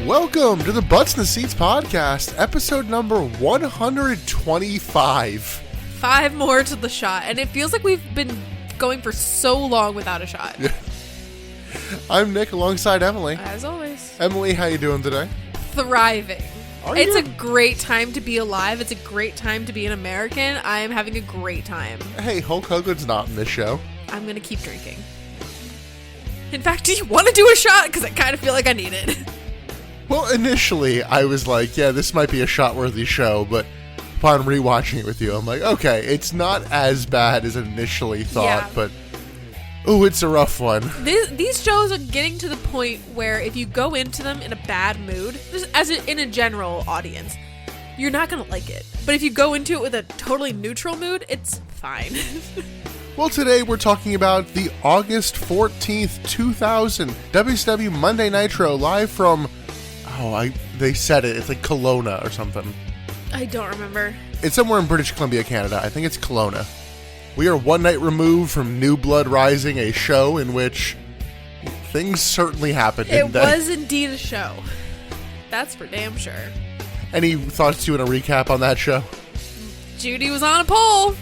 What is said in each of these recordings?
Welcome to the Butts in the Seats podcast, episode number 125. 5 more to the shot, and it feels like we've been going for so long without a shot. Yeah. I'm Nick alongside Emily. As always. Emily, how you doing today? Thriving. Are It's you? a great time to be alive. It's a great time to be an American. I am having a great time. Hey, Hulk Hogan's not in this show. I'm going to keep drinking. In fact, do you want to do a shot? Because I kind of feel like I need it. Well, initially, I was like, yeah, this might be a shot-worthy show, but upon rewatching it with you, I'm like, okay, it's not as bad as initially thought, but, ooh, it's a rough one. These shows are getting to the point where if you go into them in a bad mood, just in a general audience, you're not going to like it. But if you go into it with a totally neutral mood, it's fine. Well, today we're talking about the August 14th, 2000 WCW Monday Nitro live from, they said it, it's like Kelowna or something. I don't remember. It's somewhere in British Columbia, Canada. I think it's Kelowna. We are one night removed from New Blood Rising, a show in which things certainly happened. It was indeed a show. That's for damn sure. Any thoughts you want to recap on that show? Judy was on a pole.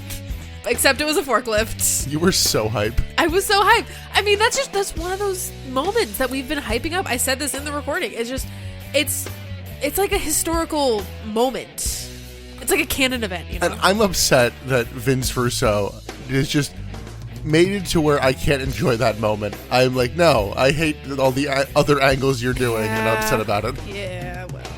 Except it was a forklift. You were so hype. I was so hyped. I mean, that's one of those moments that we've been hyping up. I said this in the recording. It's like a historical moment. It's like a canon event, you know? And I'm upset that Vince Russo has just made it to where I can't enjoy that moment. I'm like, no, I hate all the other angles you're doing, and I'm upset about it. Yeah, well.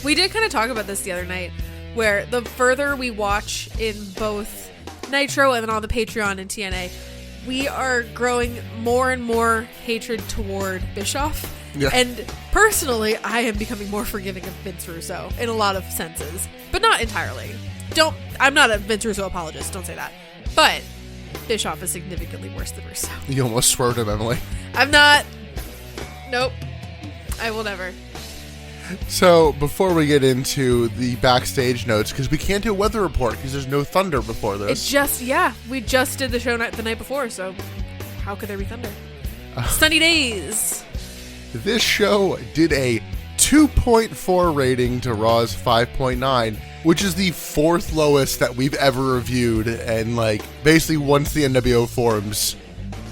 We did kind of talk about this the other night, where the further we watch in both Nitro and then on the Patreon and TNA, we are growing more and more hatred toward Bischoff. Yeah. And personally, I am becoming more forgiving of Vince Russo in a lot of senses, but not entirely. I'm not a Vince Russo apologist, don't say that. But Bischoff is significantly worse than Russo. You almost swerved him, Emily. I'm not. Nope. I will never. So, before we get into the backstage notes, because we can't do a weather report because there's no thunder before this. We just did the show the night before, so how could there be thunder? Sunny days. This show did a 2.4 rating to Raw's 5.9, which is the 4th lowest that we've ever reviewed, and basically once the NWO forms,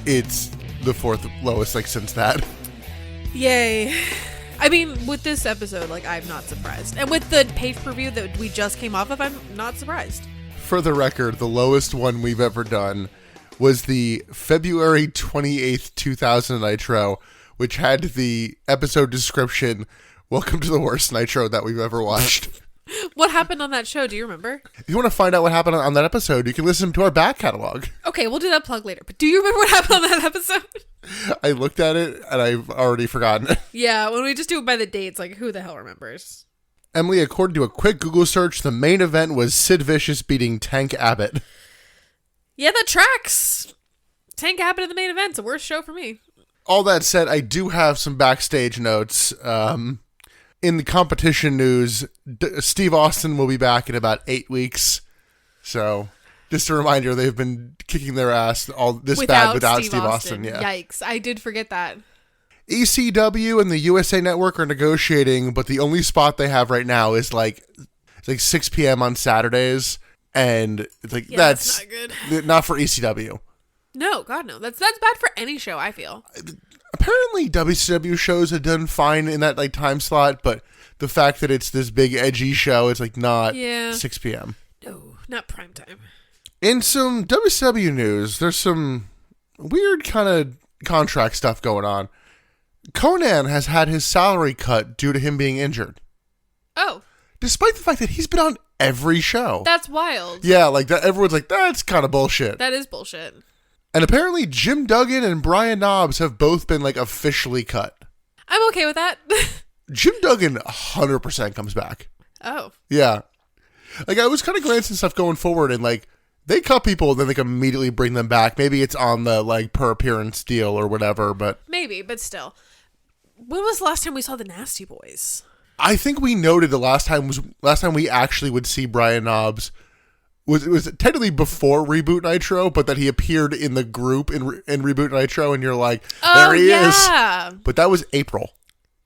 it's the 4th lowest since that. Yay. I mean, with this episode, I'm not surprised. And with the pay-per-view that we just came off of, I'm not surprised. For the record, the lowest one we've ever done was the February 28th, 2000 Nitro, which had the episode description, "Welcome to the worst Nitro that we've ever watched." What happened on that show? Do you remember? If you want to find out what happened on that episode, you can listen to our back catalog. Okay, we'll do that plug later. But do you remember what happened on that episode? I looked at it, and I've already forgotten it. Yeah, when we just do it by the dates, who the hell remembers? Emily, according to a quick Google search, the main event was Sid Vicious beating Tank Abbott. Yeah, that tracks. Tank Abbott in the main event's the worst show for me. All that said, I do have some backstage notes. In the competition news, Steve Austin will be back in about 8 weeks. So, just a reminder, they've been kicking their ass without Steve Austin. Yeah. Yikes, I did forget that. ECW and the USA Network are negotiating, but the only spot they have right now is 6 p.m. on Saturdays, and it's that's not good. Not for ECW. No, God no. That's bad for any show, I feel. Apparently, WCW shows have done fine in that time slot, but the fact that it's this big edgy show, it's not 6 p.m. No, not prime time. In some WCW news, there's some weird kind of contract stuff going on. Conan has had his salary cut due to him being injured. Oh. Despite the fact that he's been on every show. That's wild. Yeah, that. Everyone's that's kind of bullshit. That is bullshit. And apparently Jim Duggan and Brian Knobbs have both been officially cut. I'm okay with that. Jim Duggan 100% comes back. Oh. Yeah. I was kind of glancing stuff going forward, and they cut people and then they immediately bring them back. Maybe it's on the per appearance deal or whatever, but maybe, but still. When was the last time we saw the Nasty Boys? I think we noted the last time we actually would see Brian Knobbs was technically before Reboot Nitro, but that he appeared in the group in Reboot Nitro, and you're like, there he is. But that was April.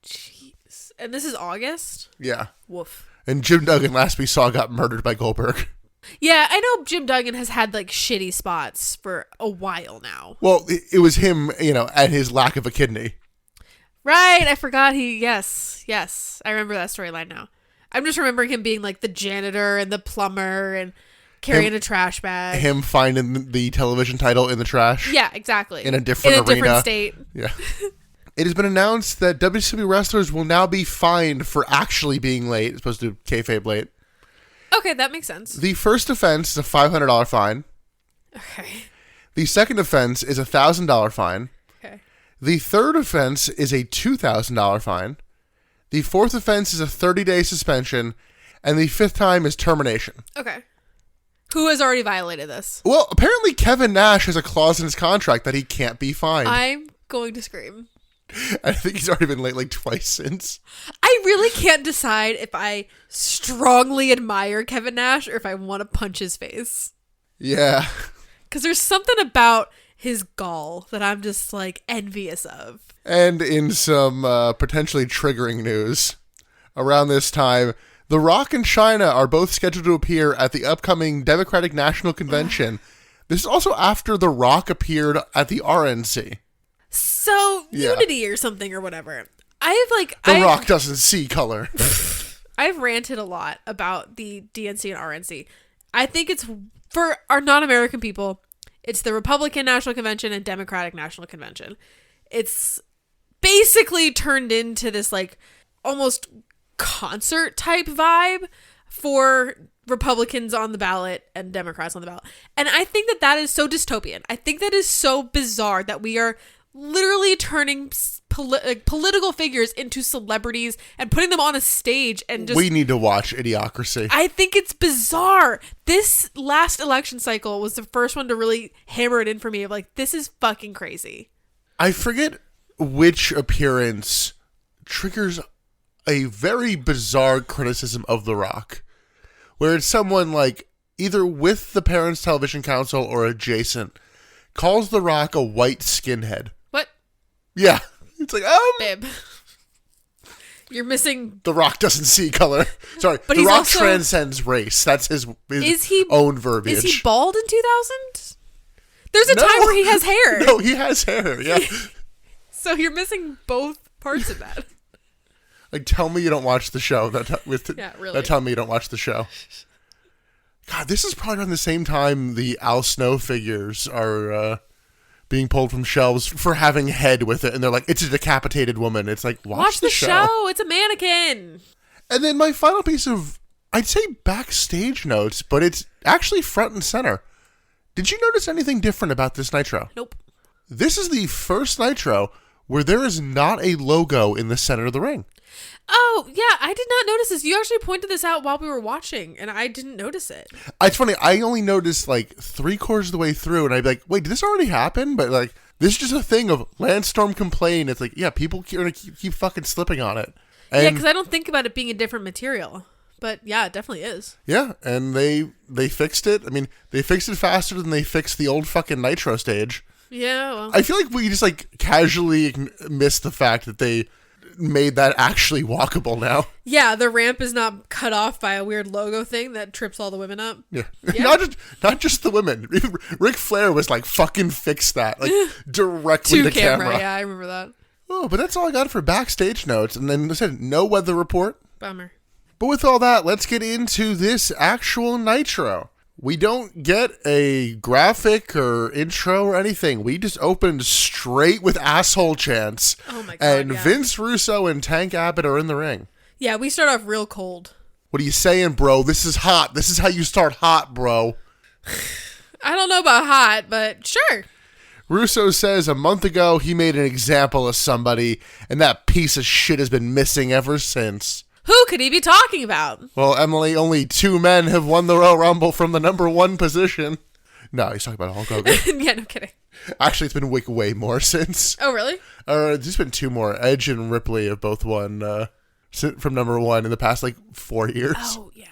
Jeez. And this is August? Yeah. Woof. And Jim Duggan, last we saw, got murdered by Goldberg. Yeah, I know Jim Duggan has had, like, shitty spots for a while now. Well, it was him, and his lack of a kidney. Right, I forgot yes. I remember that storyline now. I'm just remembering him being, like, the janitor and the plumber and carrying a trash bag. Him finding the television title in the trash. Yeah, exactly. In a different arena. Different state. Yeah. It has been announced that WCW wrestlers will now be fined for actually being late, as opposed to kayfabe late. Okay, that makes sense. The first offense is a $500 fine. Okay. The second offense is a $1,000 fine. Okay. The third offense is a $2,000 fine. The fourth offense is a 30-day suspension. And the fifth time is termination. Okay. Who has already violated this? Well, apparently Kevin Nash has a clause in his contract that he can't be fined. I'm going to scream. I think he's already been late like twice since. I really can't decide if I strongly admire Kevin Nash or if I want to punch his face. Yeah. Because there's something about his gall that I'm just, like, envious of. And in some potentially triggering news, around this time, The Rock and China are both scheduled to appear at the upcoming Democratic National Convention. This is also after The Rock appeared at the RNC. So, Yeah. Unity or something or whatever. The Rock doesn't see color. I've ranted a lot about the DNC and RNC. I think it's, for our non-American people, it's the Republican National Convention and Democratic National Convention. It's basically turned into this, like, almost concert type vibe for Republicans on the ballot and Democrats on the ballot. And I think that is so dystopian. I think that is so bizarre that we are literally turning political figures into celebrities and putting them on a stage and just... We need to watch Idiocracy. I think it's bizarre. This last election cycle was the first one to really hammer it in for me of like, this is fucking crazy. I forget which appearance triggers a very bizarre criticism of The Rock, where it's someone like either with the Parents Television Council or adjacent calls The Rock a white skinhead. What? Yeah. It's like, Babe. You're missing... The Rock doesn't see color. Sorry. But The Rock also... transcends race. That's his own verbiage. Is he bald in 2000? There's a time where he has hair. No, he has hair, yeah. So you're missing both parts of that. Like, tell me you don't watch the show. Yeah, really. Tell me you don't watch the show. God, this is probably around the same time the Al Snow figures are being pulled from shelves for having head with it. And they're like, it's a decapitated woman. It's like, watch the show. It's a mannequin. And then my final piece of, I'd say backstage notes, but it's actually front and center. Did you notice anything different about this Nitro? Nope. This is the first Nitro where there is not a logo in the center of the ring. Oh, yeah, I did not notice this. You actually pointed this out while we were watching, and I didn't notice it. It's funny, I only noticed like 3/4 of the way through, and I'd be like, wait, did this already happen? But like, this is just a thing of Lance Storm complain. It's like, yeah, people keep fucking slipping on it. And yeah, because I don't think about it being a different material. But yeah, it definitely is. Yeah, and they fixed it. I mean, they fixed it faster than they fixed the old fucking Nitro stage. Yeah, well. I feel like we just like casually missed the fact that they made that actually walkable now. Yeah, the ramp is not cut off by a weird logo thing that trips all the women up. Yeah. Not just the women. Ric Flair was like, fucking fix that. Like, directly to camera. Yeah, I remember that. Oh, but that's all I got for backstage notes. And then I said, no weather report. Bummer. But with all that, let's get into this actual Nitro. We don't get a graphic or intro or anything. We just opened straight with asshole chants. Oh my God, and yeah. Vince Russo and Tank Abbott are in the ring. Yeah, we start off real cold. What are you saying, bro? This is hot. This is how you start hot, bro. I don't know about hot, but sure. Russo says a month ago he made an example of somebody, and that piece of shit has been missing ever since. Who could he be talking about? Well, Emily, only 2 men have won the Royal Rumble from the number 1 position. No, he's talking about Hulk Hogan. Yeah, no kidding. Actually, it's been way more since. Oh, really? There's been 2 more. Edge and Ripley have both won from number 1 in the past, 4 years. Oh, yeah.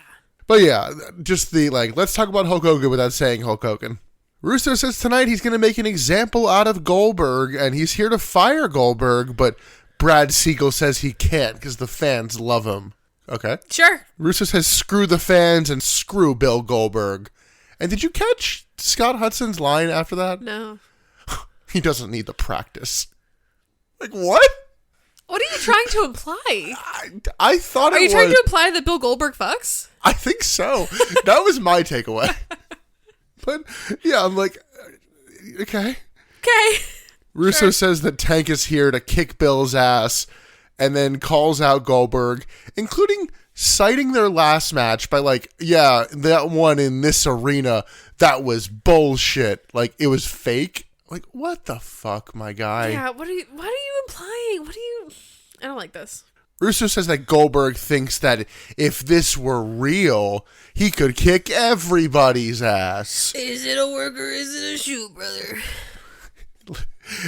But yeah, just let's talk about Hulk Hogan without saying Hulk Hogan. Russo says tonight he's going to make an example out of Goldberg, and he's here to fire Goldberg, but Brad Siegel says he can't because the fans love him. Okay. Sure. Russo says screw the fans and screw Bill Goldberg. And did you catch Scott Hudson's line after that? No. He doesn't need the practice. Like, what? What are you trying to imply? I thought Are you trying to imply that Bill Goldberg fucks? I think so. That was my takeaway. But, yeah, I'm like, okay. Okay. Russo says that Tank is here to kick Bill's ass and then calls out Goldberg, including citing their last match by like, yeah, that one in this arena, that was bullshit. Like, it was fake. Like, what the fuck, my guy? Yeah, what are you implying? I don't like this. Russo says that Goldberg thinks that if this were real, he could kick everybody's ass. Is it a work or is it a shoot, brother?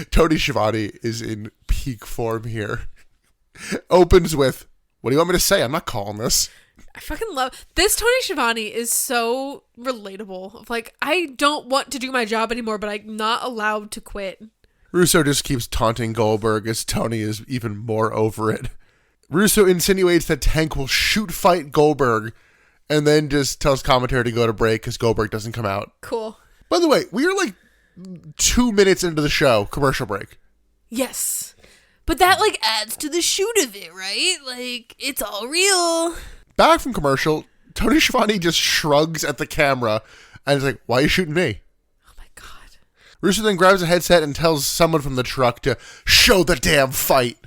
Tony Schiavone is in peak form here. Opens with, what do you want me to say? I'm not calling this. I fucking love this. Tony Schiavone is so relatable. Like, I don't want to do my job anymore, but I'm not allowed to quit. Russo just keeps taunting Goldberg as Tony is even more over it. Russo insinuates that Tank will shoot fight Goldberg and then just tells commentary to go to break because Goldberg doesn't come out. Cool. By the way, we are like 2 minutes into the show, commercial break. Yes. But that like adds to the shoot of it, right? Like, it's all real. Back from commercial, Tony Schiavone just shrugs at the camera and is like, why are you shooting me? Oh my God. Russo then grabs a headset and tells someone from the truck to show the damn fight.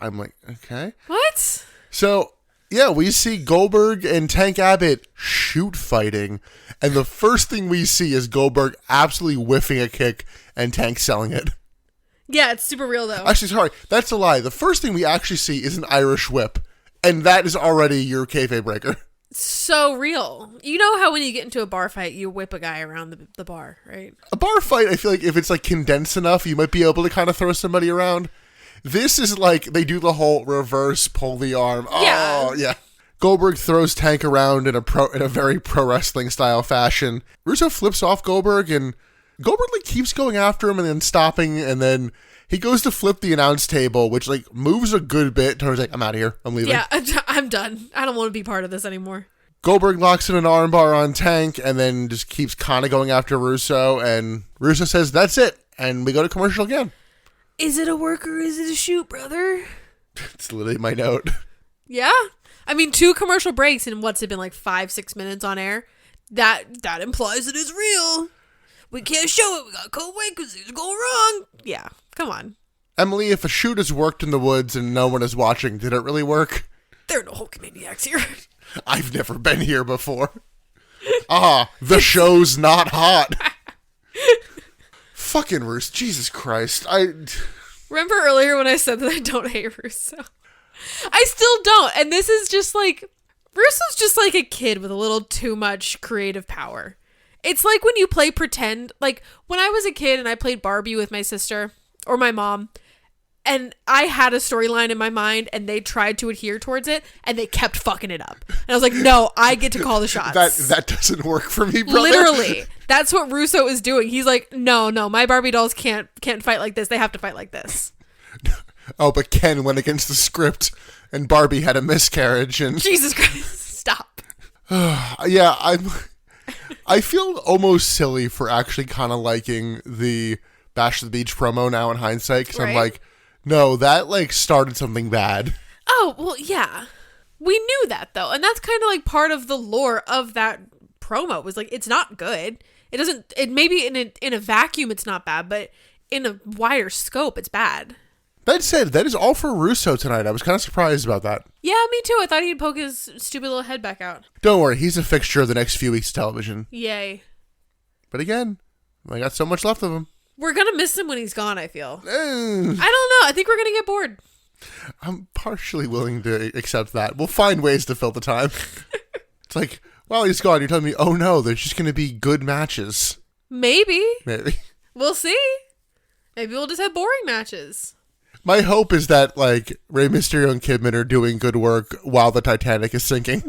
I'm like, okay. What? So, yeah, we see Goldberg and Tank Abbott shoot fighting. And the first thing we see is Goldberg absolutely whiffing a kick and Tank selling it. Yeah, it's super real though. Actually, sorry, that's a lie. The first thing we actually see is an Irish whip. And that is already your kayfabe breaker. So real. You know how when you get into a bar fight, you whip a guy around the bar, right? A bar fight, I feel like if it's like condensed enough, you might be able to kind of throw somebody around. This is like they do the whole reverse pull the arm. Oh, yeah. Goldberg throws Tank around in a very pro wrestling style fashion. Russo flips off Goldberg and Goldberg like keeps going after him and then stopping, and then he goes to flip the announce table, which like moves a good bit. Tony's like, I'm out of here. I'm leaving. Yeah, I'm done. I don't want to be part of this anymore. Goldberg locks in an armbar on Tank and then just keeps kind of going after Russo, and Russo says, that's it. And we go to commercial again. Is it a work or is it a shoot, brother? It's literally my note. Yeah. I mean, 2 commercial breaks in what's it been like 5-6 minutes on air. That implies it is real. We can't show it. We got cold weight because it's going wrong. Yeah. Come on. Emily, if a shoot has worked in the woods and no one is watching, did it really work? There are no Hulkamaniacs here. I've never been here before. The show's not hot. Fucking Russo. Jesus Christ. Remember earlier when I said that I don't hate Russo? I still don't. And this is just like, Russo's just like a kid with a little too much creative power. It's like when you play pretend, like when I was a kid and I played Barbie with my sister or my mom, and I had a storyline in my mind and they tried to adhere towards it and they kept fucking it up. And I was like, no, I get to call the shots. That doesn't work for me, brother. Literally. That's what Russo is doing. He's like, no, my Barbie dolls can't fight like this. They have to fight like this. Oh, but Ken went against the script and Barbie had a miscarriage and Jesus Christ. Stop. Yeah, I feel almost silly for actually kind of liking the Bash to the Beach promo now in hindsight, because I'm like, no, that like started something bad. Oh, well, yeah. We knew that though. And that's kind of like part of the lore of that promo was like, it's not good. It maybe in a vacuum it's not bad, but in a wider scope it's bad. That said, that is all for Russo tonight. I was kind of surprised about that. Yeah, me too. I thought he'd poke his stupid little head back out. Don't worry, he's a fixture of the next few weeks of television. Yay. But again, I got so much left of him. We're going to miss him when he's gone, I feel. I don't know. I think we're going to get bored. I'm partially willing to accept that. We'll find ways to fill the time. It's like, well, he's gone. You're telling me, oh no, there's just going to be good matches. Maybe. We'll see. Maybe we'll just have boring matches. My hope is that, like, Rey Mysterio and Kidman are doing good work while the Titanic is sinking.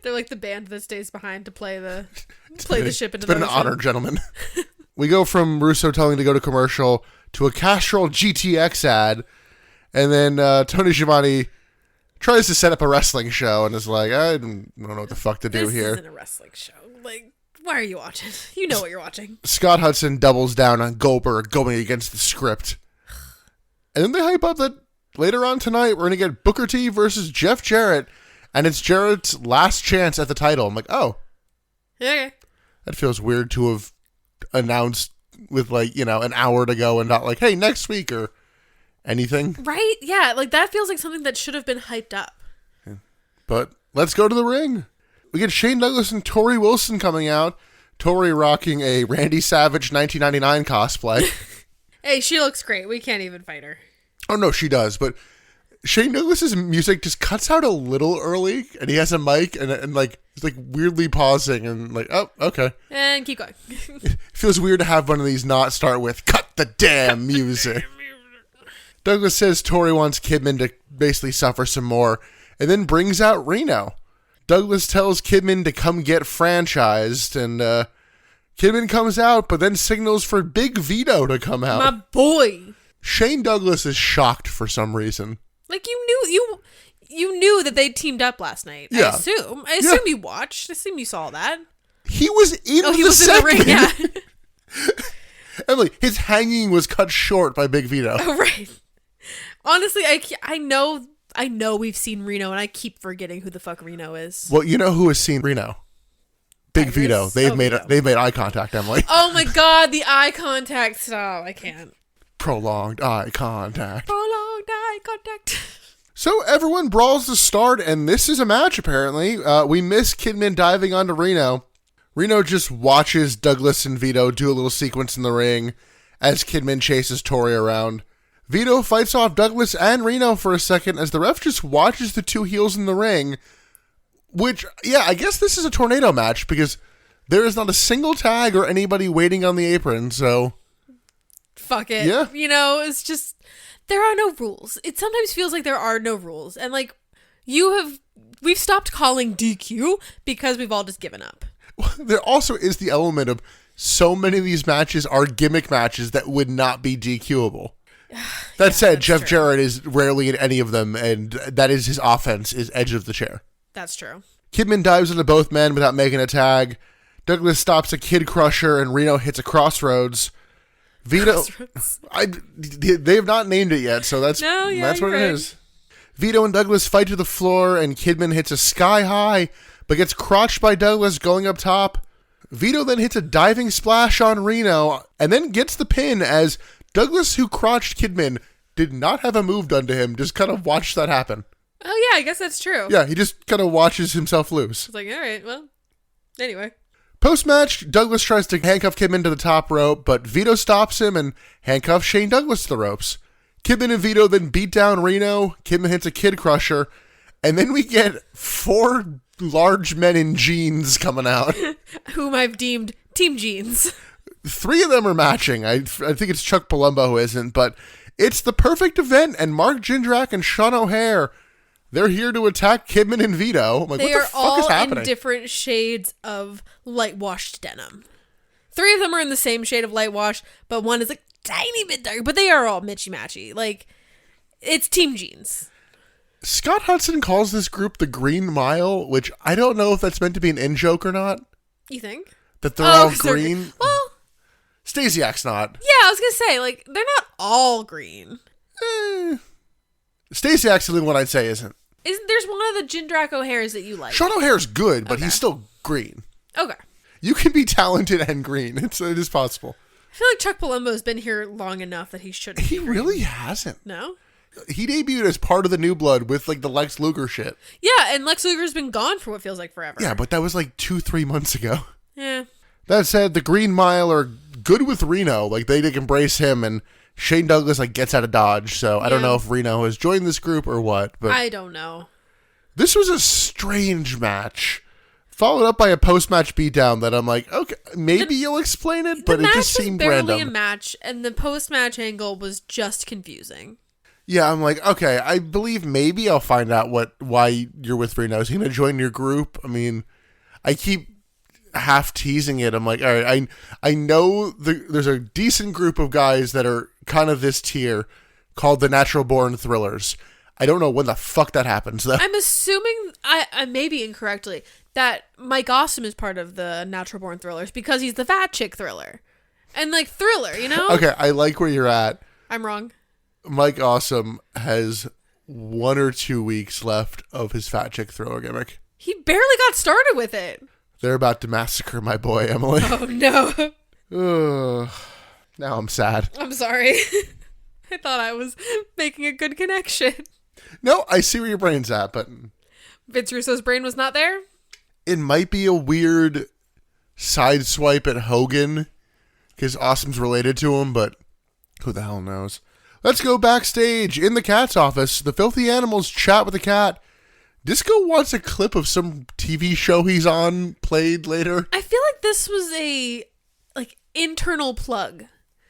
They're like the band that stays behind to play the ship into It's the been ocean. an honor, gentlemen. We go from Russo telling to go to commercial to a Castrol GTX ad, And then Tony Schiavone tries to set up a wrestling show and is like, I don't know what the fuck to do here. This isn't a wrestling show. Like, why are you watching? You know what you're watching. Scott Hudson doubles down on Goldberg going against the script. And then they hype up that later on tonight, we're going to get Booker T versus Jeff Jarrett, and it's Jarrett's last chance at the title. I'm like, oh. Okay. That feels weird to have announced with, like, you know, an hour to go and not like, hey, next week or anything. Right? Yeah, like that feels like something that should have been hyped up. Yeah. But let's go to the ring. We get Shane Douglas and Tori Wilson coming out. Tori rocking a Randy Savage 1999 cosplay. Hey, she looks great. We can't even fight her. Oh, no, she does. But Shane Douglas's music just cuts out a little early, and he has a mic, and like, he's like weirdly pausing, and like, oh, okay. And keep going. It feels weird to have one of these not start with, cut the damn music. Douglas says Tori wants Kidman to basically suffer some more, and then brings out Reno. Douglas tells Kidman to come get franchised, and Kidman comes out, but then signals for Big Vito to come out. My boy. Shane Douglas is shocked for some reason. Like you knew that they teamed up last night. Yeah. I assume you watched. I assume you saw that. He was in he the was segment. in the ring. Yeah. Emily, his hanging was cut short by Big Vito. Oh, right. Honestly, I know we've seen Reno, and I keep forgetting who the fuck Reno is. Well, you know who has seen Reno? Big Iris? Vito. They've made eye contact, Emily. Oh my god, the eye contact. Stop. I can't. Prolonged eye contact. Prolonged eye contact. So everyone brawls to start, and this is a match, apparently. We miss Kidman diving onto Reno. Reno just watches Douglas and Vito do a little sequence in the ring as Kidman chases Tori around. Vito fights off Douglas and Reno for a second as the ref just watches the two heels in the ring. Which, yeah, I guess this is a tornado match because there is not a single tag or anybody waiting on the apron, so... Fuck it. Yeah. You know, it's just... There are no rules. It sometimes feels like there are no rules. And, like, we've stopped calling DQ because we've all just given up. There also is the element of so many of these matches are gimmick matches that would not be DQable. That said, Jeff Jarrett is rarely in any of them, and that is his offense, is edge of the chair. That's true. Kidman dives into both men without making a tag. Douglas stops a Kid Crusher, and Reno hits a Crossroads. Vito, they have not named it yet, so that's what it is. Vito and Douglas fight to the floor, and Kidman hits a Sky High, but gets crotched by Douglas going up top. Vito then hits a diving splash on Reno, and then gets the pin as Douglas, who crotched Kidman, did not have a move done to him, just kind of watched that happen. Oh, yeah, I guess that's true. Yeah, he just kind of watches himself lose. It's like, all right, well, anyway. Post-match, Douglas tries to handcuff Kidman to the top rope, but Vito stops him and handcuffs Shane Douglas to the ropes. Kidman and Vito then beat down Reno. Kidman hits a Kid Crusher, and then we get 4 large men in jeans coming out. Whom I've deemed Team Jeans. 3 of them are matching. I think it's Chuck Palumbo who isn't, but it's the perfect event, and Mark Jindrak and Sean O'Hare, they're here to attack Kidman and Vito. I'm like, they what the fuck is happening? They are all in different shades of light-washed denim. 3 of them are in the same shade of light-wash, but one is a tiny bit darker, but they are all mitchy-matchy. Like, it's Team Jeans. Scott Hudson calls this group the Green Mile, which I don't know if that's meant to be an in-joke or not. You think? That they're all green? Well... Stasiak's not. Yeah, I was gonna say, like, they're not all green. Stasiak's the only one I'd say isn't. There's one of the Jindrak O'Hares that you like. Sean O'Hare's good, but he's still green. Okay. You can be talented and green. It is possible. I feel like Chuck Palumbo's been here long enough that he shouldn't. He really hasn't. No? He debuted as part of the New Blood with, like, the Lex Luger shit. Yeah, and Lex Luger's been gone for what feels like forever. Yeah, but that was like 2-3 months ago. Yeah. That said, the Green Mile are good with Reno. Like, they embrace him, and Shane Douglas, like, gets out of Dodge. So I don't know if Reno has joined this group or what. But I don't know. This was a strange match. Followed up by a post-match beatdown that I'm like, okay, maybe you'll explain it, but it just seemed random. The match was barely a match, and the post-match angle was just confusing. Yeah, I'm like, okay, I believe maybe I'll find out why you're with Reno. Is he going to join your group? I mean, I keep half teasing it. I'm like, all right, I know there's a decent group of guys that are kind of this tier. called the Natural Born Thrillers. I don't know when the fuck that happens, though. I'm assuming, I may be incorrectly, that Mike Awesome is part of the Natural Born Thrillers because he's the fat chick thriller. And, like, thriller, you know? Okay, I like where you're at. I'm wrong. Mike Awesome has 1 or 2 weeks left of his fat chick thriller gimmick. He barely got started with it. They're about to massacre my boy, Emily. Oh, no. Now I'm sad. I'm sorry. I thought I was making a good connection. No, I see where your brain's at, but... Vince Russo's brain was not there? It might be a weird side swipe at Hogan, because Awesome's related to him, but who the hell knows? Let's go backstage. In the cat's office, the Filthy Animals chat with the cat. Disco wants a clip of some TV show he's on played later. I feel like this was a internal plug.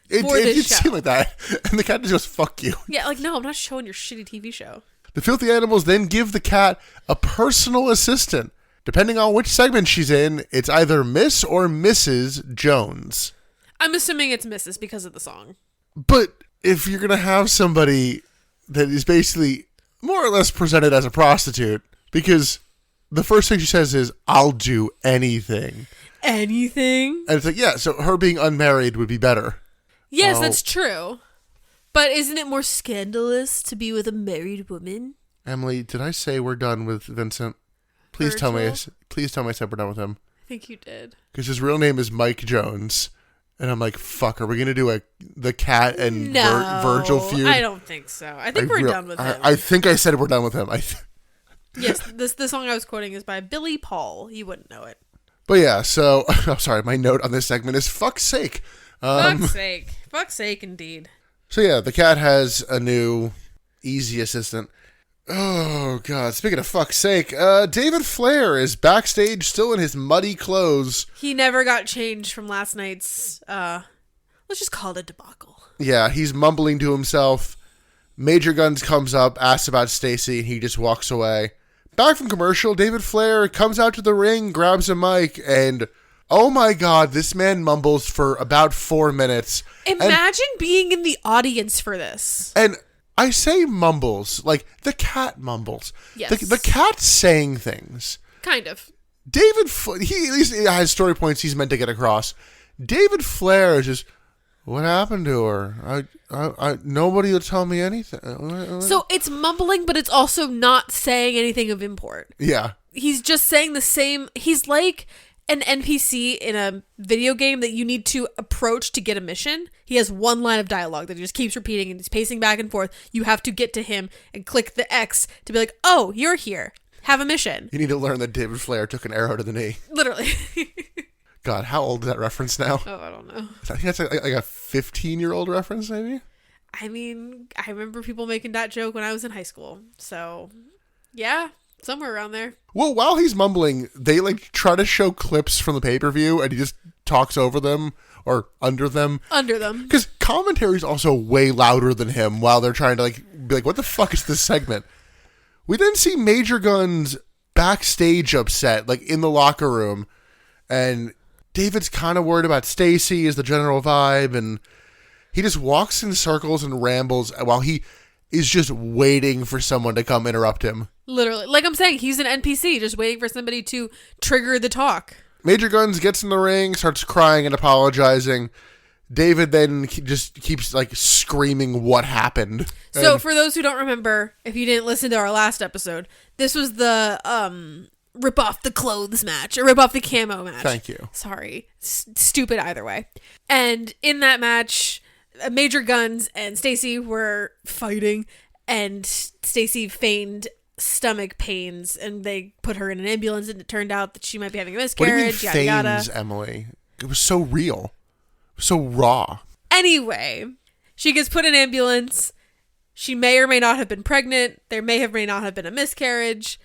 It seemed like that. And the cat just goes, fuck you. Yeah, like, no, I'm not showing your shitty TV show. The Filthy Animals then give the cat a personal assistant. Depending on which segment she's in, it's either Miss or Mrs. Jones. I'm assuming it's Mrs. because of the song. But if you're going to have somebody that is basically more or less presented as a prostitute, because the first thing she says is, I'll do anything. Anything? And it's like, yeah, so her being unmarried would be better. Yes, that's true. But isn't it more scandalous to be with a married woman? Emily, did I say we're done with Vincent? Please tell me I said we're done with him. I think you did. Because his real name is Mike Jones. And I'm like, fuck, are we going to do the cat and Virgil feud? I don't think so. I think we're done with him. I think I said we're done with him. Yes, the song I was quoting is by Billy Paul. You wouldn't know it. But yeah, so, I'm sorry, my note on this segment is fuck's sake. Fuck's sake. Fuck's sake, indeed. So yeah, the cat has a new easy assistant. Oh, God. Speaking of fuck's sake, David Flair is backstage still in his muddy clothes. He never got changed from last night's, let's just call it a debacle. Yeah, he's mumbling to himself. Major Guns comes up, asks about Stacy, and he just walks away. Back from commercial, David Flair comes out to the ring, grabs a mic, and... oh my God, this man mumbles for about 4 minutes. Imagine being in the audience for this. And I say mumbles, like the cat mumbles. Yes. The cat's saying things. Kind of. David, he at least has story points he's meant to get across. David Flair is just, what happened to her? I nobody will tell me anything. So it's mumbling, but it's also not saying anything of import. Yeah. He's just saying the same. He's like an NPC in a video game that you need to approach to get a mission. He has one line of dialogue that he just keeps repeating and he's pacing back and forth. You have to get to him and click the X to be like, oh, you're here. Have a mission. You need to learn that David Flair took an arrow to the knee. Literally. God, how old is that reference now? Oh, I don't know. I think that's like a 15-year-old reference, maybe? I mean, I remember people making that joke when I was in high school. So, yeah. Somewhere around there. Well, while he's mumbling, they try to show clips from the pay-per-view and he just talks over them or under them. Under them. Because commentary's also way louder than him while they're trying to be like, what the fuck is this segment? We then see Major Guns backstage upset, in the locker room. And David's kind of worried about Stacy is the general vibe. And he just walks in circles and rambles while he is just waiting for someone to come interrupt him. Literally. Like I'm saying, he's an NPC just waiting for somebody to trigger the talk. Major Guns gets in the ring, starts crying and apologizing. David then just keeps screaming what happened. So for those who don't remember, if you didn't listen to our last episode, this was the rip off the clothes match or rip off the camo match. Thank you. Sorry. Stupid either way. And in that match, Major Guns and Stacy were fighting and Stacy feigned stomach pains and they put her in an ambulance and it turned out that she might be having a miscarriage. What do you mean feigns, Emily? It was so real. So raw. Anyway, she gets put in an ambulance. She may or may not have been pregnant. There may not have been a miscarriage.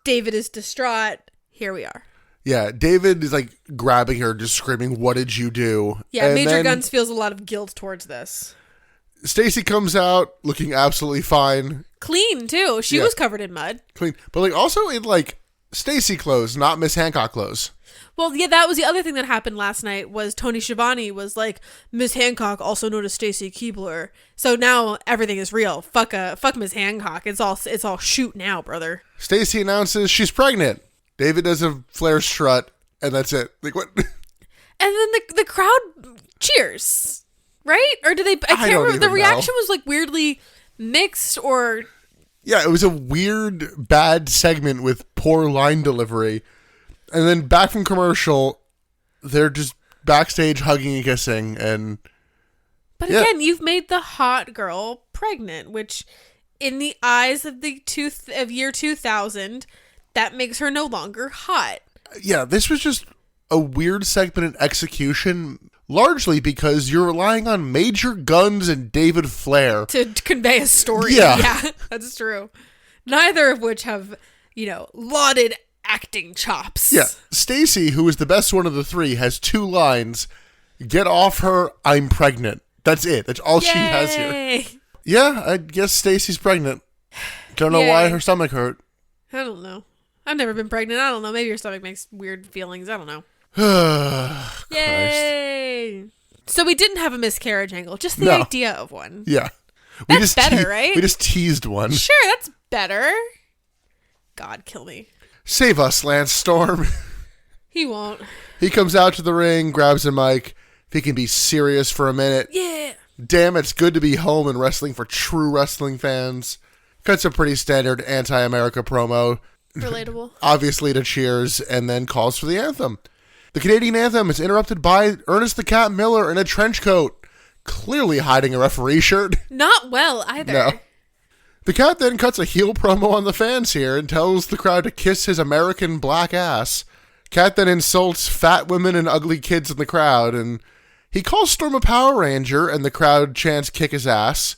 David is distraught. Here we are. Yeah, David is grabbing her, just screaming, what did you do? Yeah, and Major Guns feels a lot of guilt towards this. Stacy comes out looking absolutely fine. Clean, too. She was covered in mud. Clean. But also in Stacy clothes, not Miss Hancock clothes. Well, yeah, that was the other thing that happened last night was Tony Schiavone was like, Miss Hancock, also known as Stacy Keibler. So now everything is real. Fuck Miss Hancock. It's all shoot now, brother. Stacy announces she's pregnant. David does a Flair strut, and that's it. Like, what? And then the crowd cheers, right? Or do they? I can't remember. The reaction was like weirdly mixed, or yeah, it was a weird, bad segment with poor line delivery. And then back from commercial, they're just backstage hugging and kissing, and but again, you've made the hot girl pregnant, which in the eyes of the year 2000, that makes her no longer hot. Yeah, this was just a weird segment in execution, largely because you're relying on Major Guns and David Flair to convey a story. Yeah, that's true. Neither of which have, lauded acting chops. Yeah, Stacy, who is the best one of the three, has 2 lines. Get off her, I'm pregnant. That's it. That's all she has here. Yeah, I guess Stacy's pregnant. Don't know why her stomach hurt. I don't know. I've never been pregnant. I don't know. Maybe your stomach makes weird feelings. I don't know. Yay! So we didn't have a miscarriage angle, just the idea of one. Yeah. That's better, right? We just teased one. Sure, that's better. God, kill me. Save us, Lance Storm. He won't. He comes out to the ring, grabs a mic. If he can be serious for a minute. Yeah. Damn, it's good to be home and wrestling for true wrestling fans. Cuts a pretty standard anti-America promo. Relatable. Obviously to cheers, and then calls for the anthem. The Canadian anthem is interrupted by Ernest the Cat Miller in a trench coat, clearly hiding a referee shirt. Not well, either. No. The Cat then cuts a heel promo on the fans here and tells the crowd to kiss his American black ass. Cat then insults fat women and ugly kids in the crowd, and he calls Storm a Power Ranger, and the crowd chants kick his ass.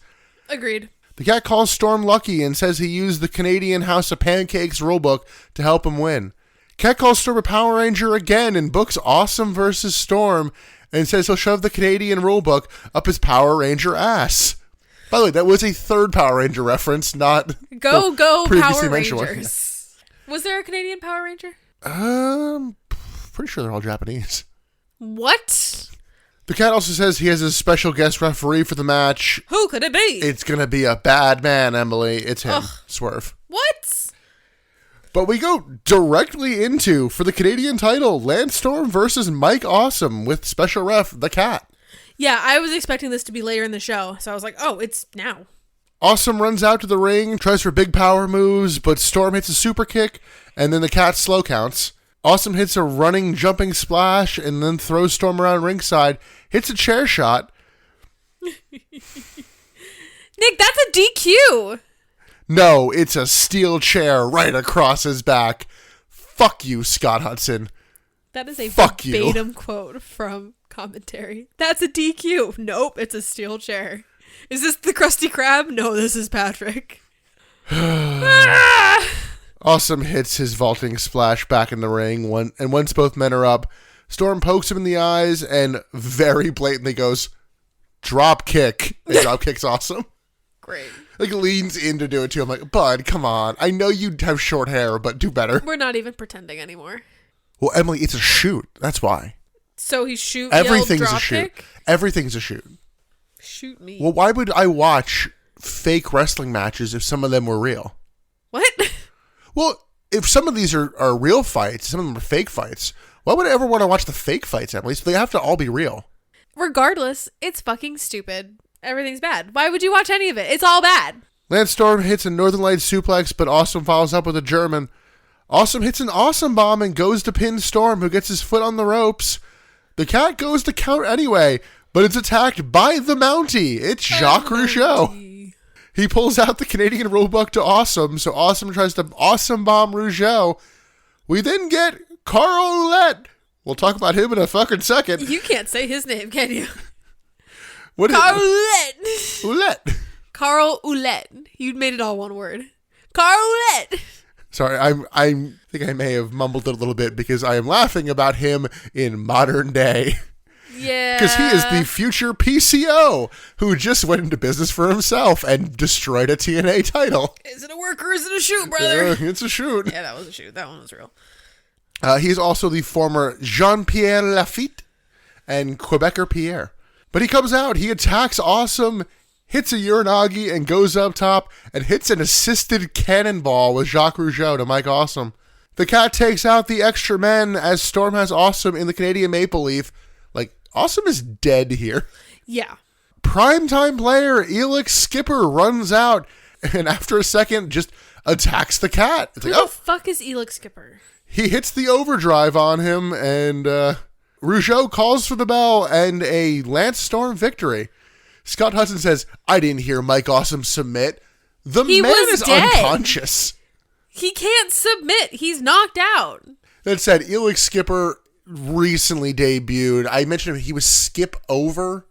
Agreed. The Cat calls Storm lucky and says he used the Canadian House of Pancakes rulebook to help him win. Cat calls Storm a Power Ranger again and books Awesome versus Storm and says he'll shove the Canadian rulebook up his Power Ranger ass. By the way, that was a third Power Ranger reference, not Go previously Power mentioned Rangers. Was there a Canadian Power Ranger? Pretty sure they're all Japanese. What? The Cat also says he has a special guest referee for the match. Who could it be? It's going to be a bad man, Emily. It's him. Ugh. Swerve. What? But we go directly into, for the Canadian title, Lance Storm versus Mike Awesome with special ref, the Cat. Yeah, I was expecting this to be later in the show, so I was like, oh, it's now. Awesome runs out to the ring, tries for big power moves, but Storm hits a super kick, and then the Cat slow counts. Awesome hits a running, jumping splash, and then throws Storm around ringside, hits a chair shot. Nick, that's a DQ. No, it's a steel chair right across his back. Fuck you, Scott Hudson. That is a Fuck verbatim quote from commentary. That's a DQ. Nope, it's a steel chair. Is this the Krusty Krab? No, this is Patrick. Awesome hits his vaulting splash back in the ring, and once both men are up, Storm pokes him in the eyes and very blatantly goes, drop kick, and drop kicks Awesome. Great. Like, leans in to do it too. I'm like, bud, come on. I know you have short hair, but do better. We're not even pretending anymore. Well, Emily, it's a shoot. That's why. So he shoot, Everything's drop a shoot. kick? Everything's a shoot. Shoot me. Well, why would I watch fake wrestling matches if some of them were real? What? Well, if some of these are real fights, some of them are fake fights, why would I ever want to watch the fake fights, Emily? So they have to all be real. Regardless, it's fucking stupid. Everything's bad. Why would you watch any of it? It's all bad. Lance Storm hits a Northern Lights suplex, but Awesome follows up with a German. Awesome hits an Awesome bomb and goes to pin Storm, who gets his foot on the ropes. The Cat goes to count anyway, but it's attacked by the Mountie. It's Jacques Rougeau. He pulls out the Canadian rulebook to Awesome, so Awesome tries to Awesome bomb Rougeau. We then get Carl Ouellette. We'll talk about him in a fucking second. You can't say his name, can you? What Carl Ouellette. Ouellette. Carl Ouellette. You made it all one word. Carl Ouellette. Sorry, I think I may have mumbled it a little bit because I am laughing about him in modern day. Yeah. Because he is the future PCO who just went into business for himself and destroyed a TNA title. Is it a work or is it a shoot, brother? It's a shoot. Yeah, that was a shoot. That one was real. He's also the former Jean-Pierre Lafitte and Quebecer Pierre. But he comes out, he attacks Awesome, hits a Uranagi and goes up top and hits an assisted cannonball with Jacques Rougeau to Mike Awesome. The Cat takes out the extra men as Storm has Awesome in the Canadian Maple Leaf. Like, Awesome is dead here. Yeah. Primetime player Elix Skipper runs out and after a second just attacks the Cat. It's Who like, the fuck is Elix Skipper? He hits the overdrive on him, and Rougeau calls for the bell and a Lance Storm victory. Scott Hudson says, I didn't hear Mike Awesome submit. The man is dead. Unconscious. He can't submit. He's knocked out. That said, Elix Skipper recently debuted. I mentioned he was Skip Over.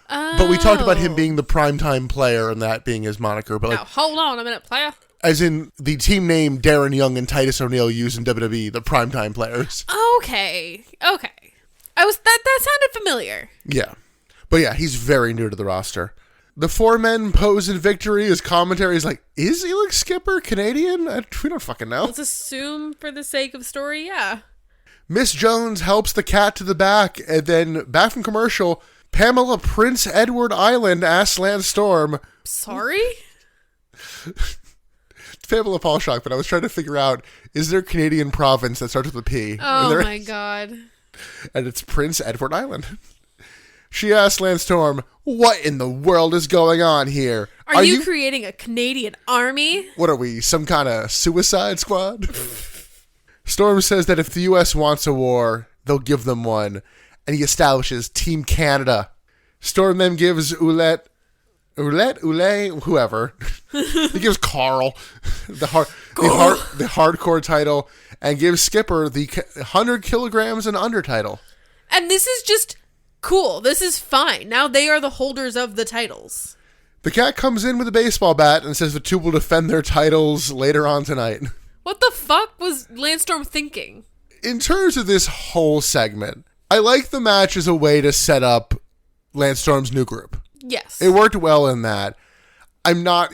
But we talked about him being the primetime player and that being his moniker. But now, hold on a minute, player. As in the team name Darren Young and Titus O'Neil used in WWE, the primetime players. Okay. That sounded familiar. Yeah. But yeah, he's very new to the roster. The four men pose in victory as commentary is like, is Elix Skipper Canadian? We don't fucking know. Let's assume for the sake of story, yeah. Miss Jones helps the Cat to the back, and then back from commercial, Pamela Prince Edward Island asks Lance Storm. Sorry? Pamela Paulshock, but I was trying to figure out, is there a Canadian province that starts with a P? Oh my god. And it's Prince Edward Island. She asks Lance Storm, what in the world is going on here? Are you creating a Canadian army? What are we, some kind of suicide squad? Storm says that if the U.S. wants a war, they'll give them one. And he establishes Team Canada. Storm then gives Ouellette, whoever. He gives Carl the hardcore title and gives Skipper the 100 kilograms and under title. And this is just cool. This is fine. Now they are the holders of the titles. The Cat comes in with a baseball bat and says the two will defend their titles later on tonight. What the fuck was Lance Storm thinking? In terms of this whole segment, I like the match as a way to set up Lance Storm's new group. Yes. It worked well in that. I'm not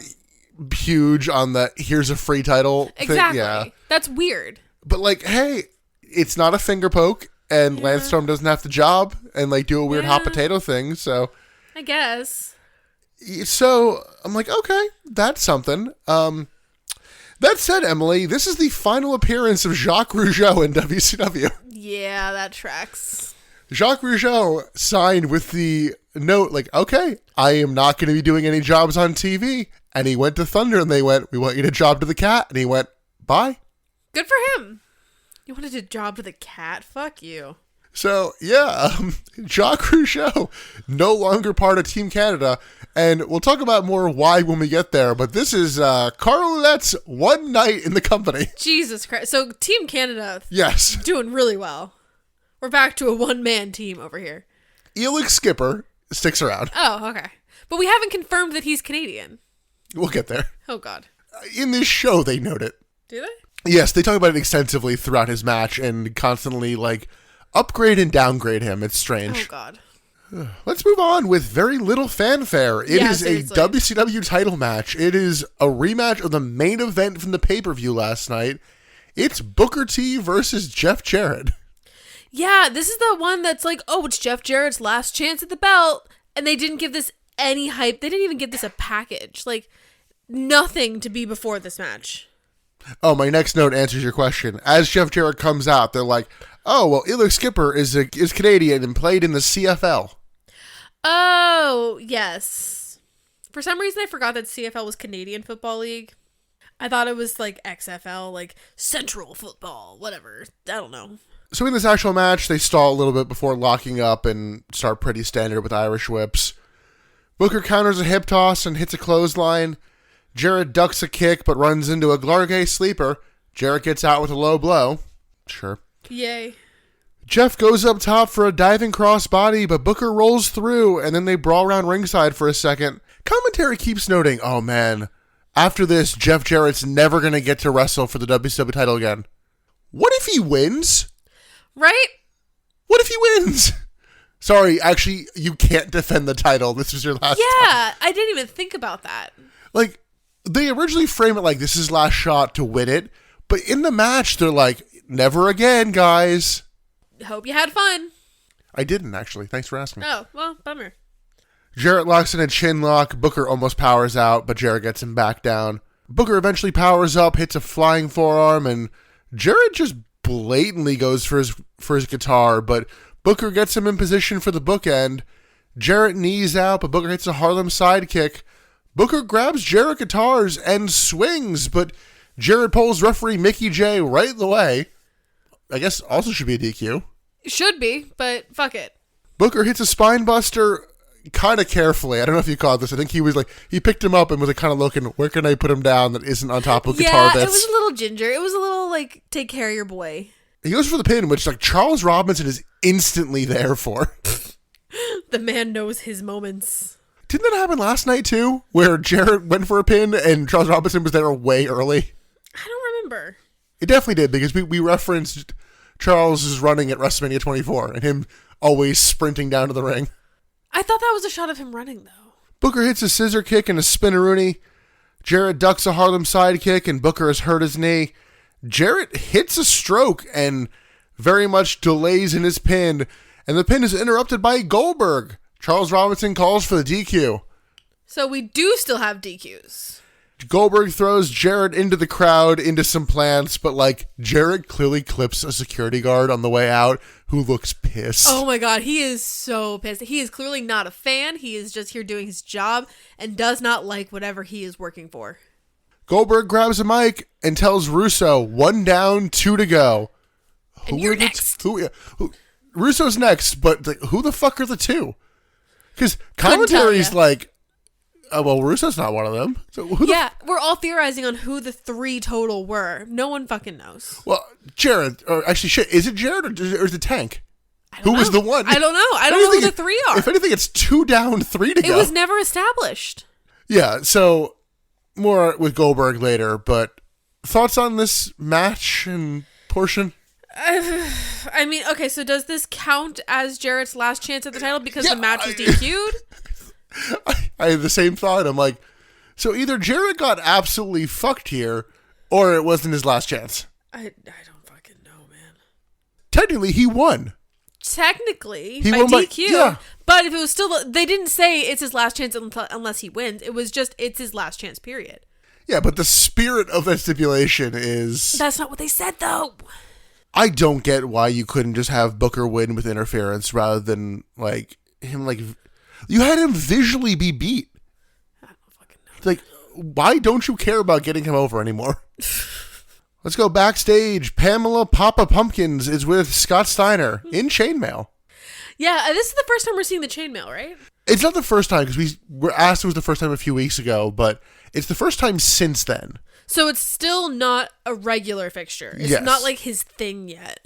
huge on the here's a free title thing. Exactly. Yeah. That's weird. But like, hey, it's not a finger poke and Lance Storm doesn't have the job and like do a weird hot potato thing. So I guess. So I'm like, okay, that's something. That said, Emily, this is the final appearance of Jacques Rougeau in WCW. Yeah, that tracks. Jacques Rougeau signed with the note like, okay, I am not going to be doing any jobs on TV. And he went to Thunder and they went, we want you to job to the Cat. And he went, bye. Good for him. You wanted to job to the Cat? Fuck you. So, yeah, Jacques Rougeau, no longer part of Team Canada. And we'll talk about more why when we get there. But this is Carl Ouellette's one night in the company. Jesus Christ. So, Team Canada. Yes. Doing really well. We're back to a one-man team over here. Elix Skipper sticks around. Oh, okay. But we haven't confirmed that he's Canadian. We'll get there. Oh, God. In this show, they note it. Do they? Yes, they talk about it extensively throughout his match and constantly, like, upgrade and downgrade him. It's strange. Oh, God. Let's move on with very little fanfare. It is seriously. A WCW title match. It is a rematch of the main event from the pay-per-view last night. It's Booker T versus Jeff Jarrett. Yeah, this is the one that's like, oh, it's Jeff Jarrett's last chance at the belt. And they didn't give this any hype. They didn't even give this a package. Like, nothing to be before this match. Oh, my next note answers your question. As Jeff Jarrett comes out, they're like, oh, well, Elix Skipper is Canadian and played in the CFL. Oh, yes. For some reason, I forgot that CFL was Canadian Football League. I thought it was like XFL, like Central Football, whatever. I don't know. So in this actual match, they stall a little bit before locking up and start pretty standard with Irish whips. Booker counters a hip toss and hits a clothesline. Jarrett ducks a kick but runs into a Glargay sleeper. Jarrett gets out with a low blow. Sure. Yay. Jeff goes up top for a diving crossbody, but Booker rolls through, and then they brawl around ringside for a second. Commentary keeps noting, oh man, after this, Jeff Jarrett's never going to get to wrestle for the WCW title again. What if he wins? Right? What if he wins? Sorry, actually, you can't defend the title. This was your last time. Yeah, I didn't even think about that. Like, they originally frame it like this is last shot to win it, but in the match, they're like, never again, guys. Hope you had fun. I didn't, actually. Thanks for asking. Oh, well, bummer. Jarrett locks in a chin lock. Booker almost powers out, but Jarrett gets him back down. Booker eventually powers up, hits a flying forearm, and Jarrett just blatantly goes for his guitar, but Booker gets him in position for the bookend. Jarrett knees out, but Booker hits a Harlem sidekick. Booker grabs Jarrett guitars and swings, but Jarrett pulls referee Mickey J right in the way. I guess also should be a DQ. Should be, but fuck it. Booker hits a spine buster kind of carefully. I don't know if you caught this. I think he picked him up and was like kind of looking, where can I put him down that isn't on top of guitar bits? Yeah, it was a little ginger. It was a little like, take care of your boy. He goes for the pin, which like Charles Robinson is instantly there for. The man knows his moments. Didn't that happen last night too? Where Jarrett went for a pin and Charles Robinson was there way early? I don't remember. It definitely did, because we referenced Charles' running at WrestleMania 24 and him always sprinting down to the ring. I thought that was a shot of him running, though. Booker hits a scissor kick and a spinneroonie. Jarrett ducks a Harlem sidekick and Booker has hurt his knee. Jarrett hits a stroke and very much delays in his pin, and the pin is interrupted by Goldberg. Charles Robinson calls for the DQ. So we do still have DQs. Goldberg throws Jarrett into the crowd, into some plants, but like Jarrett clearly clips a security guard on the way out who looks pissed. Oh my god, he is so pissed. He is clearly not a fan. He is just here doing his job and does not like whatever he is working for. Goldberg grabs a mic and tells Russo, 1 down, 2 to go. And you're next. Russo's next, but like, who the fuck are the two? Because commentary's like, well, Russo's not one of them. So we're all theorizing on who the 3 total were. No one fucking knows. Well, Jared, or actually, shit, is it Jared or is it Tank? Who was the one? I don't know. I don't know who the 3 are. If anything, it's 2 down, 3 to go. It was never established. Yeah, so more with Goldberg later, but thoughts on this match and portion? I mean, okay, so does this count as Jarrett's last chance at the title because the match was DQ'd? I had the same thought. I'm like, so either Jarrett got absolutely fucked here, or it wasn't his last chance. I don't fucking know, man. Technically, he won. Technically, he by won DQ. Yeah. But if it was still, they didn't say it's his last chance unless he wins. It was just, it's his last chance, period. Yeah, but the spirit of that stipulation is... That's not what they said, though. I don't get why you couldn't just have Booker win with interference rather than, like, him, like... You had him visually be beat. I don't fucking know. Like, why don't you care about getting him over anymore? Let's go backstage. Pamela Papa Pumpkins is with Scott Steiner in chainmail. Yeah, this is the first time we're seeing the chainmail, right? It's not the first time, because we were asked it was the first time a few weeks ago, but it's the first time since then. So it's still not a regular fixture. It's not like his thing yet.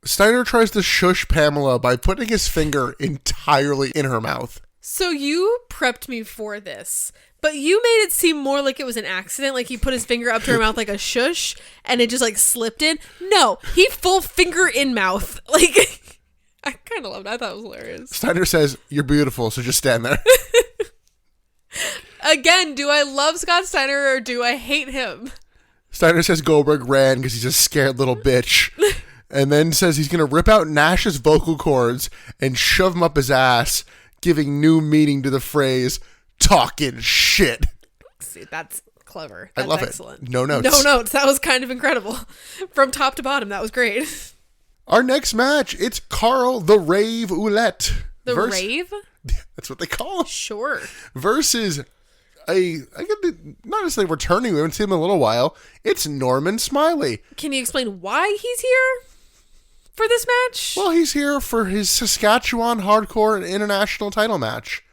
Steiner tries to shush Pamela by putting his finger entirely in her mouth. So you prepped me for this, but you made it seem more like it was an accident, like he put his finger up to her mouth like a shush, and it just like slipped in. No, he full finger in mouth. Like, I kind of loved it. I thought it was hilarious. Steiner says, "You're beautiful, so just stand there." Again, do I love Scott Steiner or do I hate him? Steiner says Goldberg ran because he's a scared little bitch. And then says he's going to rip out Nash's vocal cords and shove him up his ass, giving new meaning to the phrase, talking shit. See, that's clever. That's I love excellent. it. No notes. No notes. That was kind of incredible. From top to bottom, that was great. Our next match, it's Carl the Rave Ouellette. The Rave? That's what they call him. Sure. Versus not necessarily returning, we haven't seen him in a little while. It's Norman Smiley. Can you explain why he's here for this match? Well, he's here for his Saskatchewan Hardcore International title match.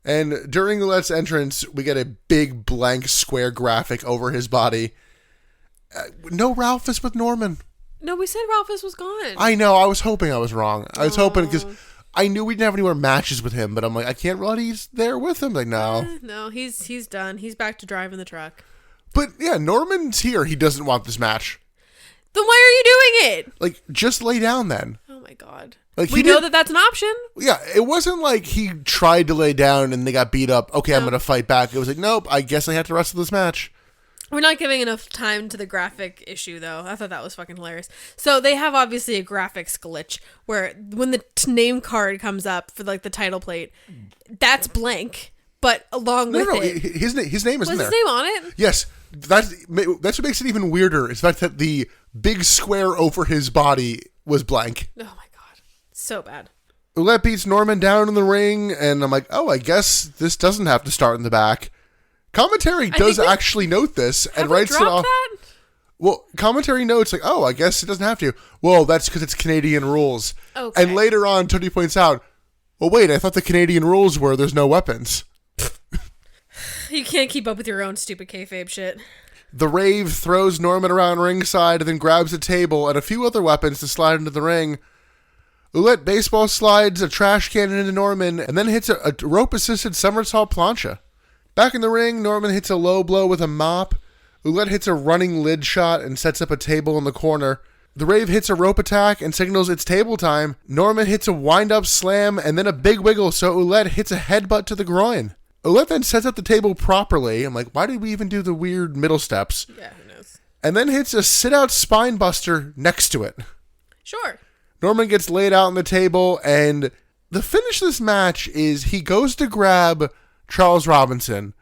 And during Ouellette's entrance, we get a big blank square graphic over his body. No Ralphus with Norman. No, we said Ralphus was gone. I know. I was hoping I was wrong. I was hoping because I knew we didn't have any more matches with him, but I'm like, I can't realize he's there with him. Like, no. No, he's done. He's back to driving the truck. But yeah, Norman's here. He doesn't want this match. Then why are you doing it? Like, just lay down then. Oh my god. Like we know that that's an option. Yeah, it wasn't like he tried to lay down and they got beat up. Okay, I'm going to fight back. It was like, nope, I guess I have to wrestle this match. We're not giving enough time to the graphic issue, though. I thought that was fucking hilarious. So they have obviously a graphics glitch where when the name card comes up for like the title plate, that's blank. But along with it, his name is in there. Was his name on it? Yes, that's what makes it even weirder. Is the fact that the big square over his body was blank. Oh my god, so bad. Ouellette beats Norman down in the ring, and I'm like, oh, I guess this doesn't have to start in the back. Commentary does actually note this and writes it off. That? Well, commentary notes like, oh, I guess it doesn't have to. Well, that's because it's Canadian rules. Okay. And later on, Tony points out, well, wait, I thought the Canadian rules were there's no weapons. You can't keep up with your own stupid kayfabe shit. The Rave throws Norman around ringside and then grabs a table and a few other weapons to slide into the ring. Ouellette baseball slides a trash can into Norman and then hits a rope-assisted somersault plancha. Back in the ring, Norman hits a low blow with a mop. Ouellette hits a running lid shot and sets up a table in the corner. The Rave hits a rope attack and signals it's table time. Norman hits a wind-up slam and then a big wiggle, so Ouellette hits a headbutt to the groin. Ouellette then sets up the table properly. I'm like, why did we even do the weird middle steps? Yeah, who knows? And then hits a sit-out spine buster next to it. Sure. Norman gets laid out on the table, and the finish of this match is he goes to grab Charles Robinson,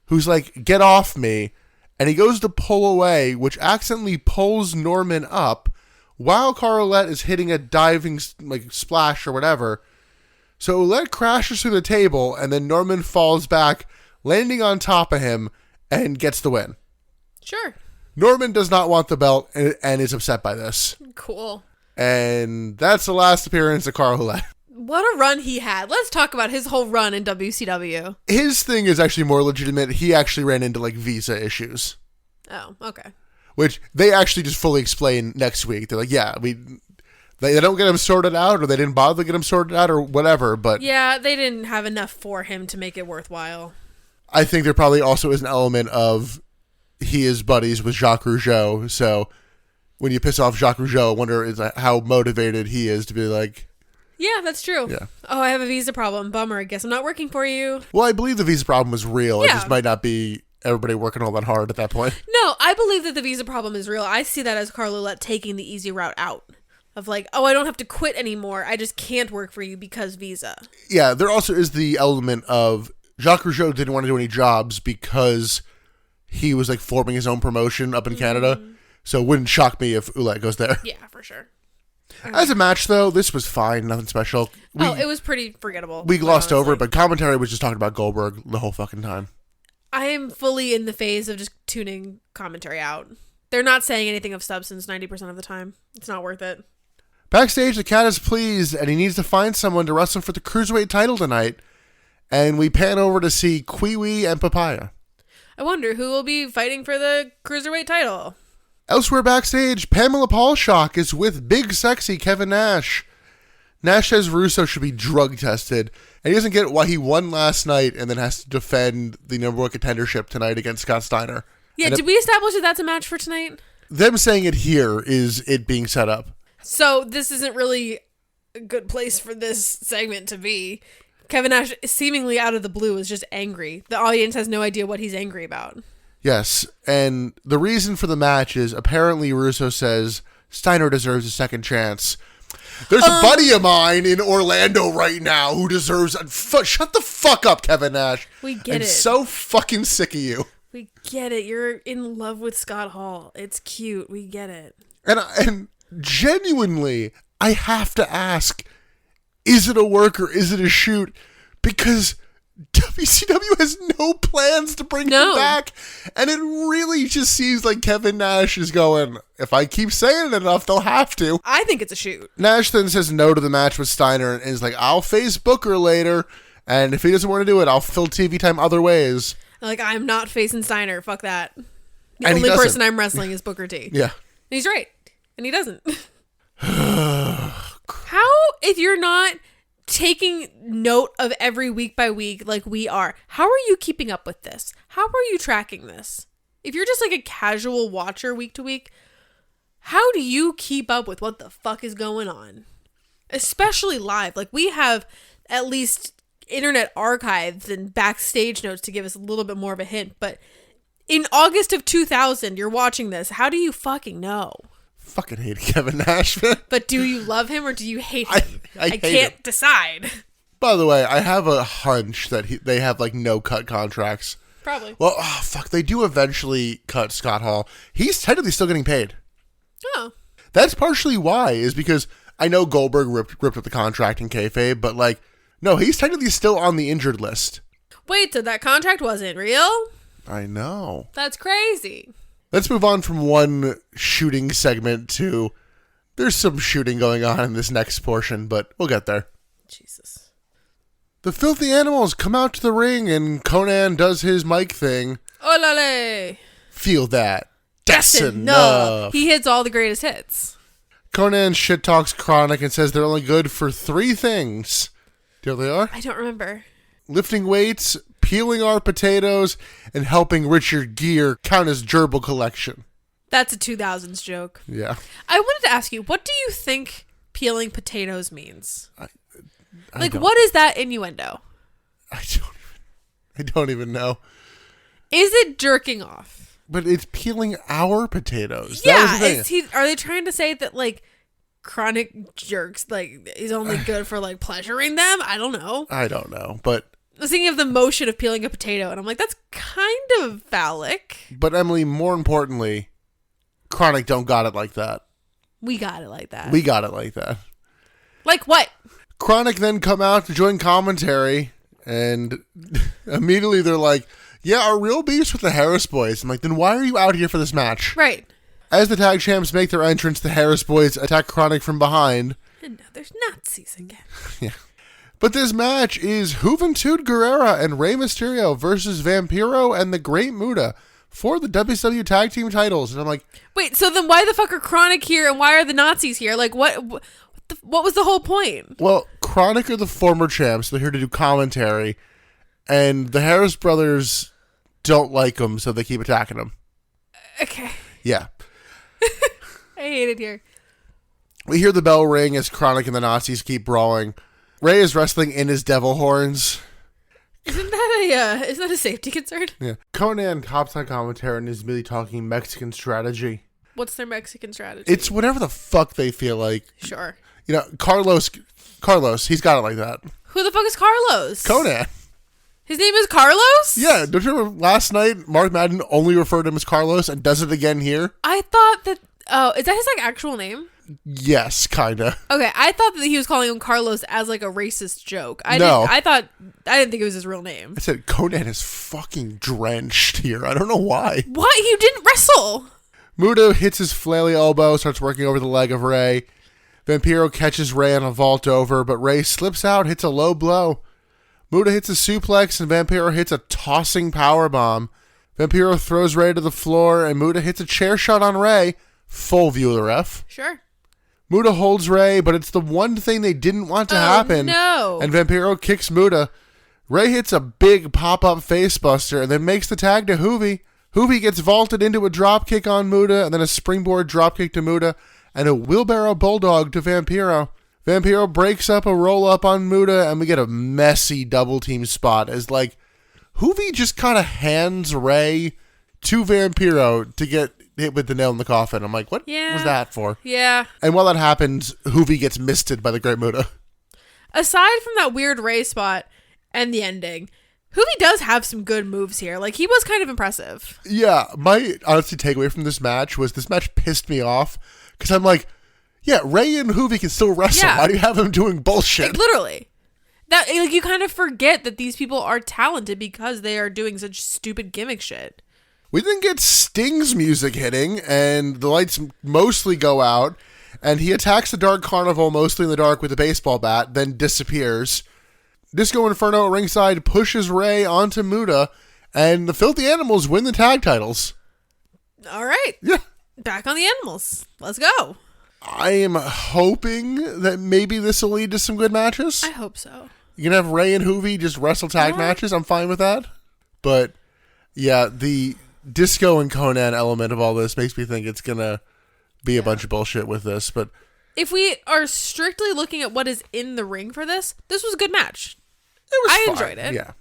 who's like, get off me, and he goes to pull away, which accidentally pulls Norman up while Carl Ouellette is hitting a diving like splash or whatever. So Ouellette crashes through the table, and then Norman falls back, landing on top of him, and gets the win. Sure. Norman does not want the belt and is upset by this. Cool. And that's the last appearance of Carl Ouellette. What a run he had. Let's talk about his whole run in WCW. His thing is actually more legitimate. He actually ran into like visa issues. Oh, okay. Which they actually just fully explain next week. They're like, yeah, they don't get him sorted out, or they didn't bother to get him sorted out, or whatever. But yeah, they didn't have enough for him to make it worthwhile. I think there probably also is an element of he is buddies with Jacques Rougeau, so when you piss off Jacques Rougeau, I wonder how motivated he is to be like... Yeah, that's true. Yeah. Oh, I have a visa problem. Bummer. I guess I'm not working for you. Well, I believe the visa problem was real. Yeah. It just might not be everybody working all that hard at that point. No, I believe that the visa problem is real. I see that as Carl Ouellette taking the easy route out. Of like, oh, I don't have to quit anymore. I just can't work for you because visa. Yeah, there also is the element of Jacques Rougeau didn't want to do any jobs because he was like forming his own promotion up in Canada. So it wouldn't shock me if Ouellette goes there. Yeah, for sure. As a match, though, this was fine. Nothing special. It was pretty forgettable. We glossed over it, but commentary was just talking about Goldberg the whole fucking time. I am fully in the phase of just tuning commentary out. They're not saying anything of substance 90% of the time. It's not worth it. Backstage, the Cat is pleased, and he needs to find someone to wrestle for the Cruiserweight title tonight. And we pan over to see Kiwi and Papaya. I wonder who will be fighting for the Cruiserweight title. Elsewhere backstage, Pamela Paulshock is with big sexy Kevin Nash. Nash says Russo should be drug tested, and he doesn't get why he won last night and then has to defend the number one contendership tonight against Scott Steiner. Yeah, did we establish that that's a match for tonight? Them saying it here is it being set up. So this isn't really a good place for this segment to be. Kevin Nash, seemingly out of the blue, is just angry. The audience has no idea what he's angry about. Yes, and the reason for the match is apparently Russo says Steiner deserves a second chance. There's a buddy of mine in Orlando right now who deserves shut the fuck up, Kevin Nash. We get it. I'm so fucking sick of you. We get it. You're in love with Scott Hall. It's cute. We get it. And genuinely, I have to ask, is it a work or is it a shoot? Because WCW has no plans to bring him back, and it really just seems like Kevin Nash is going, if I keep saying it enough, they'll have to. I think it's a shoot. Nash then says no to the match with Steiner and is like, I'll face Booker later, and if he doesn't want to do it, I'll fill TV time other ways. Like, I'm not facing Steiner. Fuck that. The only person I'm wrestling is Booker T. Yeah. And he's right. And he doesn't. How, if you're not taking note of every week by week like we are, how are you keeping up with this? How are you tracking this? If you're just like a casual watcher week to week, how do you keep up with what the fuck is going on? especially live. Like, we have at least internet archives and backstage notes to give us a little bit more of a hint. But in August of 2000, you're watching this. How do you fucking know? Fucking hate Kevin Nash, man. But do you love him or do you hate him? I hate can't him. decide. By the way, I have a hunch that they have like no cut contracts. Probably. Well, they do eventually cut Scott Hall. He's technically still getting paid. Oh. That's partially why, is because I know Goldberg ripped up the contract in kayfabe, but like, no, he's technically still on the injured list. Wait, so that contract wasn't real? I know. That's crazy. Let's move on from one shooting segment to there's some shooting going on in this next portion, but we'll get there. Jesus. The filthy animals come out to the ring and Conan does his mic thing. Olale. Feel that. That's enough. No. He hits all the greatest hits. Conan shit talks Chronic and says they're only good for 3 things. Do you know what they are? I don't remember. Lifting weights, peeling our potatoes, and helping Richard Gere count his gerbil collection. That's a 2000s joke. Yeah. I wanted to ask you, what do you think peeling potatoes means? I don't- what is that innuendo? I don't even know. Is it jerking off? But it's peeling our potatoes. Yeah. That was the thing. Are they trying to say that, like, Chronic jerks, like, is only good for, like, pleasuring them? I don't know. I don't know. But I was thinking of the motion of peeling a potato, and I'm like, that's kind of phallic. Emily, more importantly, Chronic don't got it like that. We got it like that. We got it like that. Like what? Chronic then come out to join commentary, and immediately they're like, yeah, our real beef's with the Harris Boys. I'm like, then why are you out here for this match? Right. As the tag champs make their entrance, the Harris Boys attack Chronic from behind. And now there's Nazis again. Yeah. But this match is Juventud Guerrera and Rey Mysterio versus Vampiro and the Great Muta for the WCW Tag Team titles. And I'm like, wait, so then why the fuck are Chronic here and why are the Nazis here? Like, what was the whole point? well, Chronic are the former champs. They're here to do commentary. And the Harris brothers don't like them, so they keep attacking them. Okay. Yeah. I hate it here. We hear the bell ring as Chronic and the Nazis keep brawling. Ray is wrestling in his devil horns. Isn't that a safety concern? Yeah. Conan hops on commentary and is really talking Mexican strategy. What's their Mexican strategy? It's whatever the fuck they feel like. Sure. You know, Carlos, he's got it like that. Who the fuck is Carlos? Conan. His name is Carlos? Yeah, don't you remember last night Mark Madden only referred to him as Carlos and does it again here? I thought that... Oh, is that his, like, actual name? Yes, kinda. Okay, I thought that he was calling him Carlos as, like, a racist joke. I didn't think it was his real name. I said Conan is fucking drenched here. I don't know why. What? You didn't wrestle? Muto hits his flaily elbow, starts working over the leg of Ray. Vampiro catches Ray on a vault over, but Ray slips out, hits a low blow. Muta hits a suplex, and Vampiro hits a tossing powerbomb. Vampiro throws Ray to the floor, and Muta hits a chair shot on Ray. Full view of the ref. Sure. Muta holds Ray, but it's the one thing they didn't want to happen. No. And Vampiro kicks Muta. Ray hits a big pop-up facebuster and then makes the tag to Hoovy. Hoovy gets vaulted into a dropkick on Muta, and then a springboard dropkick to Muta, and a wheelbarrow bulldog to Vampiro. Vampiro breaks up a roll-up on Muta, and we get a messy double-team spot as, like, Hoovy just kind of hands Ray to Vampiro to get hit with the nail in the coffin. I'm like, what was that for? Yeah. And while that happens, Hoovy gets misted by the Great Muta. Aside from that weird Ray spot and the ending, Hoovy does have some good moves here. Like, he was kind of impressive. Yeah, my honestly takeaway from this match was this match pissed me off because I'm like, yeah, Ray and Hoovy can still wrestle. Yeah. Why do you have them doing bullshit? Like, literally. That, like, you kind of forget that these people are talented because they are doing such stupid gimmick shit. We then get Sting's music hitting, and the lights mostly go out, and he attacks the Dark Carnival mostly in the dark with a baseball bat, then disappears. Disco Inferno at ringside pushes Ray onto Muta, and the Filthy Animals win the tag titles. All right. Yeah. Back on the Animals. Let's go. I am hoping that maybe this will lead to some good matches. I hope so. You can have Ray and Hoovy just wrestle tag matches. I'm fine with that. But, yeah, the Disco and Conan element of all this makes me think it's going to be a bunch of bullshit with this. But if we are strictly looking at what is in the ring for this was a good match. It was I fine. enjoyed it. Yeah.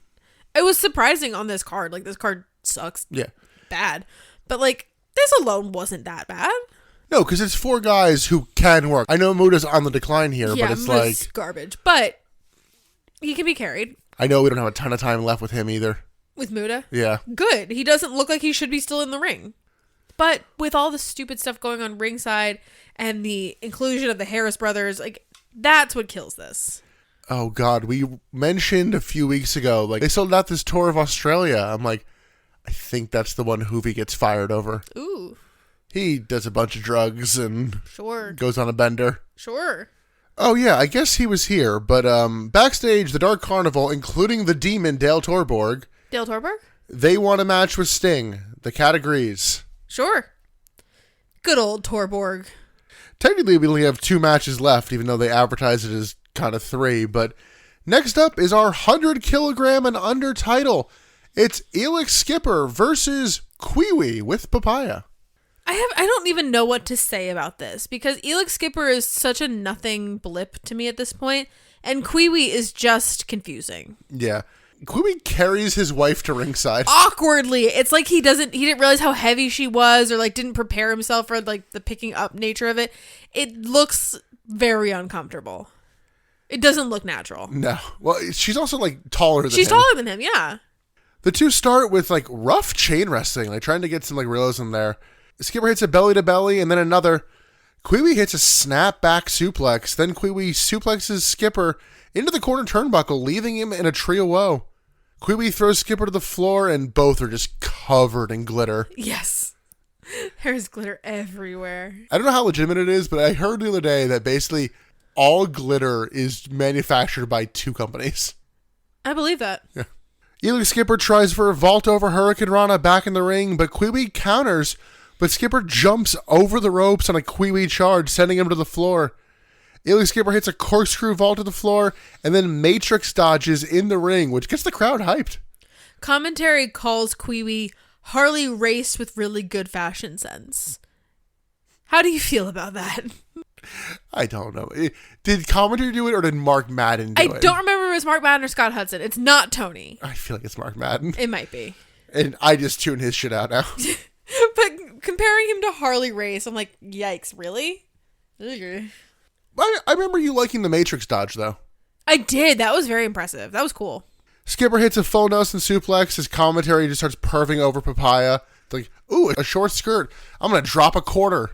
It was surprising on this card. Like, this card sucks. Yeah. Bad. But, like, this alone wasn't that bad. No, because it's 4 guys who can work. I know Muda's on the decline here, Yeah, but it's Muda's like... garbage. But he can be carried. I know we don't have a ton of time left with him either. With Muda? Yeah. Good. He doesn't look like he should be still in the ring. But with all the stupid stuff going on ringside and the inclusion of the Harris brothers, like, that's what kills this. Oh, God. We mentioned a few weeks ago, like, they sold out this tour of Australia. I'm like, I think that's the one Hoovy gets fired over. Ooh. He does a bunch of drugs and Sure. goes on a bender. Sure. Oh, yeah, I guess he was here. But backstage, the Dark Carnival, including the demon Dale Torborg, they want a match with Sting. The cat agrees. Sure. Good old Torborg. Technically, we only have 2 matches left, even though they advertise it as kind of 3. But next up is our 100 kilogram and under title. It's Elix Skipper versus Kiwi with Papaya. I don't even know what to say about this because Elix Skipper is such a nothing blip to me at this point, and Kiwi is just confusing. Yeah. Kiwi carries his wife to ringside. Awkwardly. It's like he didn't realize how heavy she was, or like didn't prepare himself for like the picking up nature of it. It looks very uncomfortable. It doesn't look natural. No. Well, she's also like taller than him. She's taller than him, yeah. The two start with like rough chain wrestling, like trying to get some like realism there. Skipper hits a belly to belly and then another. Kiwi hits a snapback suplex. Then Kiwi suplexes Skipper into the corner turnbuckle, leaving him in a tree of woe. Kiwi throws Skipper to the floor and both are just covered in glitter. Yes. There's glitter everywhere. I don't know how legitimate it is, but I heard the other day that basically all glitter is manufactured by 2 companies. I believe that. Yeah. Elix Skipper tries for a vault over Hurricane Rana back in the ring, but Kiwi counters, but Skipper jumps over the ropes on a Kiwi charge, sending him to the floor. Elix Skipper hits a corkscrew vault to the floor, and then Matrix dodges in the ring, which gets the crowd hyped. Commentary calls Kiwi Harley Race with really good fashion sense. How do you feel about that? I don't know. Did commentary do it, or did Mark Madden do it? I don't remember if it was Mark Madden or Scott Hudson. It's not Tony. I feel like it's Mark Madden. It might be. And I just tune his shit out now. But comparing him to Harley Race, I'm like, yikes, really? I remember you liking the Matrix dodge, though. I did. That was very impressive. That was cool. Skipper hits a full Nelson suplex. His commentary just starts perving over Papaya. It's like, ooh, a short skirt. I'm going to drop a quarter.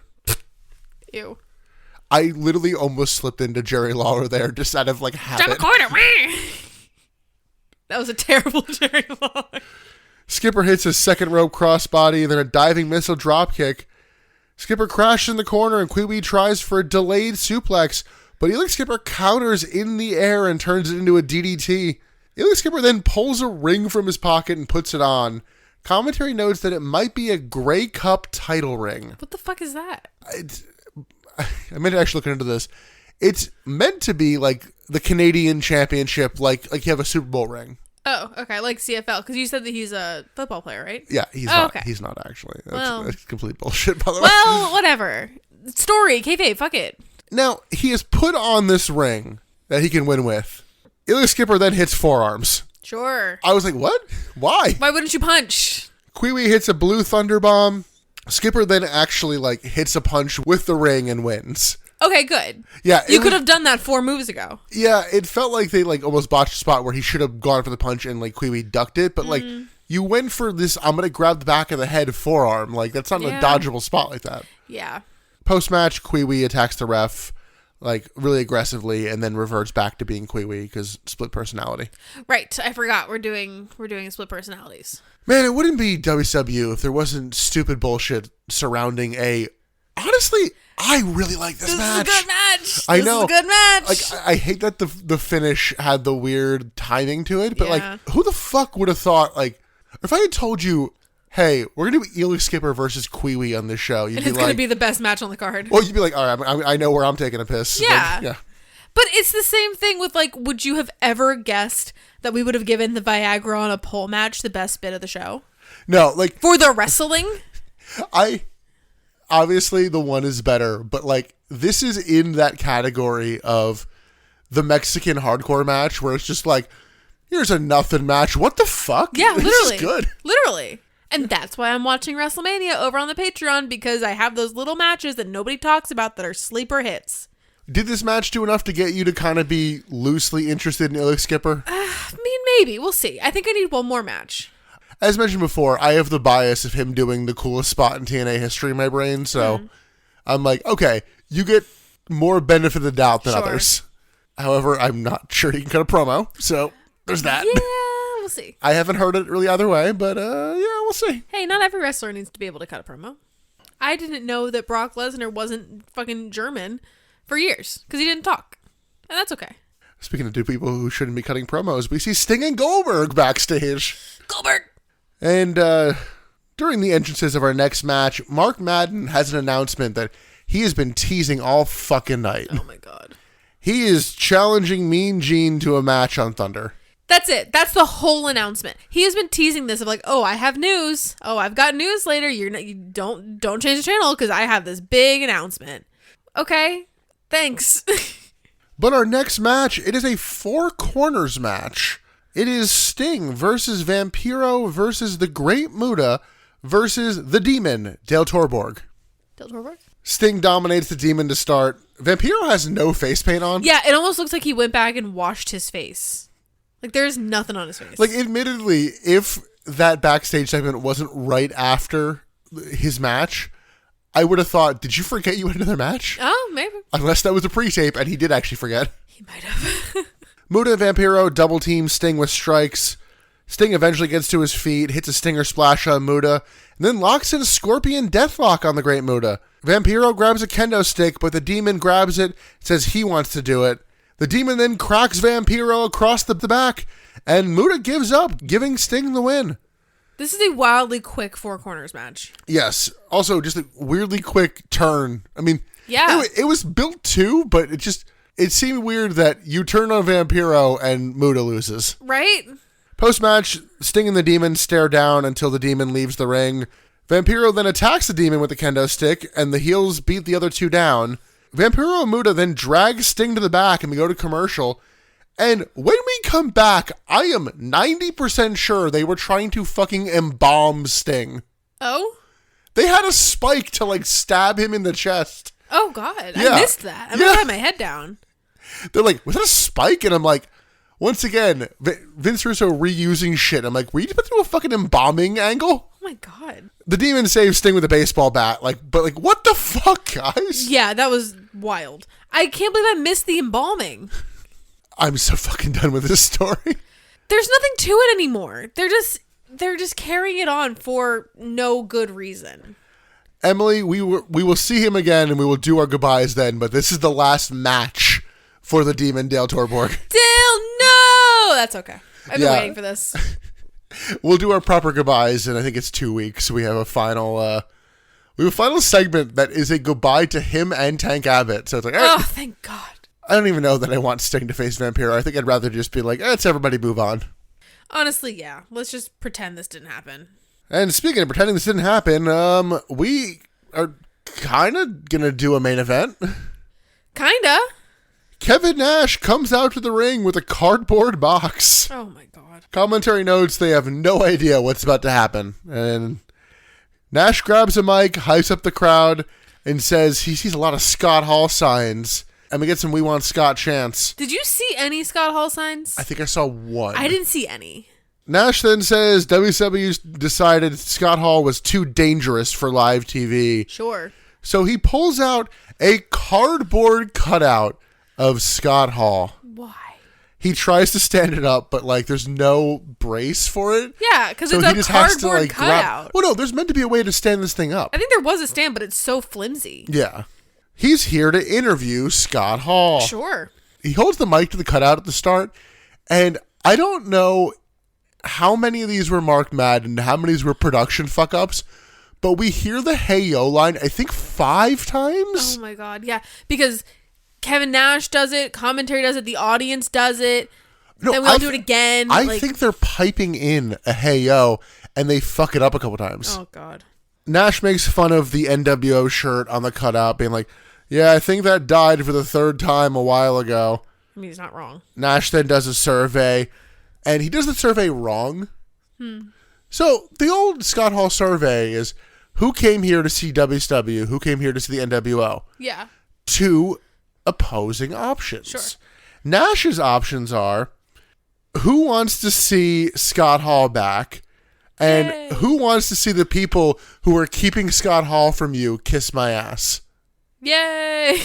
Ew. I literally almost slipped into Jerry Lawler there just out of like habit. Drop a quarter. That was a terrible Jerry Lawler. Skipper hits his second rope crossbody and then a diving missile dropkick. Skipper crashes in the corner and Kiwi tries for a delayed suplex, but Elix Skipper counters in the air and turns it into a DDT. Elix Skipper then pulls a ring from his pocket and puts it on. Commentary notes that it might be a Grey Cup title ring. What the fuck is that? I meant to actually look into this. It's meant to be like the Canadian Championship, like you have a Super Bowl ring. Oh, okay, like CFL, because you said that he's a football player, right? Yeah, he's not. Okay. He's not actually. That's complete bullshit, by the way. Well, whatever. Story, kayfabe, fuck it. Now, he has put on this ring that he can win with. Elix Skipper then hits forearms. Sure. I was like, what? Why? Why wouldn't you punch? Kiwi hits a blue thunder bomb. Skipper then actually like hits a punch with the ring and wins. Okay, good. Yeah, you could have done that 4 moves ago. Yeah, it felt like they like almost botched a spot where he should have gone for the punch and like Kiwi ducked it, but like you went for this. I'm gonna grab the back of the head forearm. Like that's not a dodgeable spot like that. Yeah. Post match, Kiwi attacks the ref like really aggressively and then reverts back to being Kiwi because split personality. Right, I forgot we're doing split personalities. Man, it wouldn't be WCW if there wasn't stupid bullshit surrounding a. Honestly, I really like this match. This is a good match. I know. This is a good match. Like, I hate that the finish had the weird timing to it, but like, who the fuck would have thought, like, if I had told you, hey, we're going to do Elix Skipper versus Kiwi on this show, you'd and be it's like. going to be the best match on the card. Well, you'd be like, all right, I know where I'm taking a piss. Yeah. Like, yeah. But it's the same thing with, like, would you have ever guessed that we would have given the Viagra on a pole match the best bit of the show? No, like. For the wrestling? obviously the one is better, but like this is in that category of the Mexican hardcore match where it's just like, here's a nothing match. What the fuck? Yeah, this literally. is good. Literally. And that's why I'm watching WrestleMania over on the Patreon, because I have those little matches that nobody talks about that are sleeper hits. Did this match do enough to get you to kind of be loosely interested in Ilya Skipper? I mean, maybe. We'll see. I think I need one more match. As mentioned before, I have the bias of him doing the coolest spot in TNA history in my brain, so I'm like, okay, you get more benefit of the doubt than others. However, I'm not sure he can cut a promo, so there's that. Yeah, we'll see. I haven't heard it really either way, but yeah, we'll see. Hey, not every wrestler needs to be able to cut a promo. I didn't know that Brock Lesnar wasn't fucking German for years, because he didn't talk. And that's okay. Speaking of two people who shouldn't be cutting promos, we see Sting and Goldberg backstage. Goldberg! And during the entrances of our next match, Mark Madden has an announcement that he has been teasing all fucking night. Oh my god. He is challenging Mean Gene to a match on Thunder. That's it. That's the whole announcement. He has been teasing this of like, oh, I have news. Oh, I've got news later. You don't change the channel because I have this big announcement. Okay, thanks. But our next match, it is a four corners match. It is Sting versus Vampiro versus the Great Muta versus the Demon, Dale Torborg. Dale Torborg? Sting dominates the Demon to start. Vampiro has no face paint on. Yeah, it almost looks like he went back and washed his face. Like, there's nothing on his face. Like, admittedly, if that backstage segment wasn't right after his match, I would have thought, did you forget you had another match? Oh, maybe. Unless that was a pre-tape, and he did actually forget. He might have. Muta and Vampiro double team Sting with strikes. Sting eventually gets to his feet, hits a stinger splash on Muta, and then locks in a Scorpion Deathlock on the Great Muta. Vampiro grabs a kendo stick, but the Demon grabs it, says he wants to do it. The Demon then cracks Vampiro across the back, and Muta gives up, giving Sting the win. This is a wildly quick four corners match. Yes. Also, just a weirdly quick turn. I mean, yeah, it was built too, but it seemed weird that you turn on Vampiro and Muta loses. Right? Post-match, Sting and the Demon stare down until the Demon leaves the ring. Vampiro then attacks the Demon with the kendo stick, and the heels beat the other two down. Vampiro and Muta then drag Sting to the back, and we go to commercial. And when we come back, I am 90% sure they were trying to fucking embalm Sting. Oh? They had a spike to, like, stab him in the chest. Oh, God. Yeah. I missed that. I'm going to have my head down. They're like, was that a spike? And I'm like, once again, Vince Russo reusing shit. I'm like, were you about to do a fucking embalming angle? Oh, my God. The Demon saves Sting with a baseball bat. But what the fuck, guys? Yeah, that was wild. I can't believe I missed the embalming. I'm so fucking done with this story. There's nothing to it anymore. They're just carrying it on for no good reason. Emily, we will see him again and we will do our goodbyes then, but this is the last match for the Demon, Dale Torborg. Dale, no! That's okay. I've been waiting for this. We'll do our proper goodbyes, and I think it's 2 weeks. We have a final segment that is a goodbye to him and Tank Abbott. So it's like, oh, thank God. I don't even know that I want Sting to face Vampiro. I think I'd rather just be like, let's everybody move on. Honestly, yeah. Let's just pretend this didn't happen. And speaking of pretending this didn't happen, we are kind of going to do a main event. Kinda. Kevin Nash comes out to the ring with a cardboard box. Oh my God. Commentary notes they have no idea what's about to happen. And Nash grabs a mic, hypes up the crowd, and says he sees a lot of Scott Hall signs. And we get some We Want Scott chants. Did you see any Scott Hall signs? I think I saw one. I didn't see any. Nash then says WCW decided Scott Hall was too dangerous for live TV. Sure. So he pulls out a cardboard cutout of Scott Hall. Why? He tries to stand it up, but like there's no brace for it. Yeah, because so it's he a just cardboard has to, like, cutout. Well, no, there's meant to be a way to stand this thing up. I think there was a stand, but it's so flimsy. Yeah. He's here to interview Scott Hall. Sure. He holds the mic to the cutout at the start, and I don't know how many of these were Mark Madden, how many of these were production fuck-ups, but we hear the Hey Yo line, I think 5 times? Oh my God, yeah. Because Kevin Nash does it, commentary does it, the audience does it, no, then we all do it again. I think they're piping in a Hey Yo, and they fuck it up a couple times. Oh God. Nash makes fun of the NWO shirt on the cutout, being like, yeah, I think that died for the third time a while ago. I mean, he's not wrong. Nash then does a survey, and he does the survey wrong. So the old Scott Hall survey is, who came here to see WCW? Who came here to see the NWO? Yeah. Two opposing options. Sure. Nash's options are, who wants to see Scott Hall back? And Yay. who wants to see the people who are keeping Scott Hall from you kiss my ass? Yay!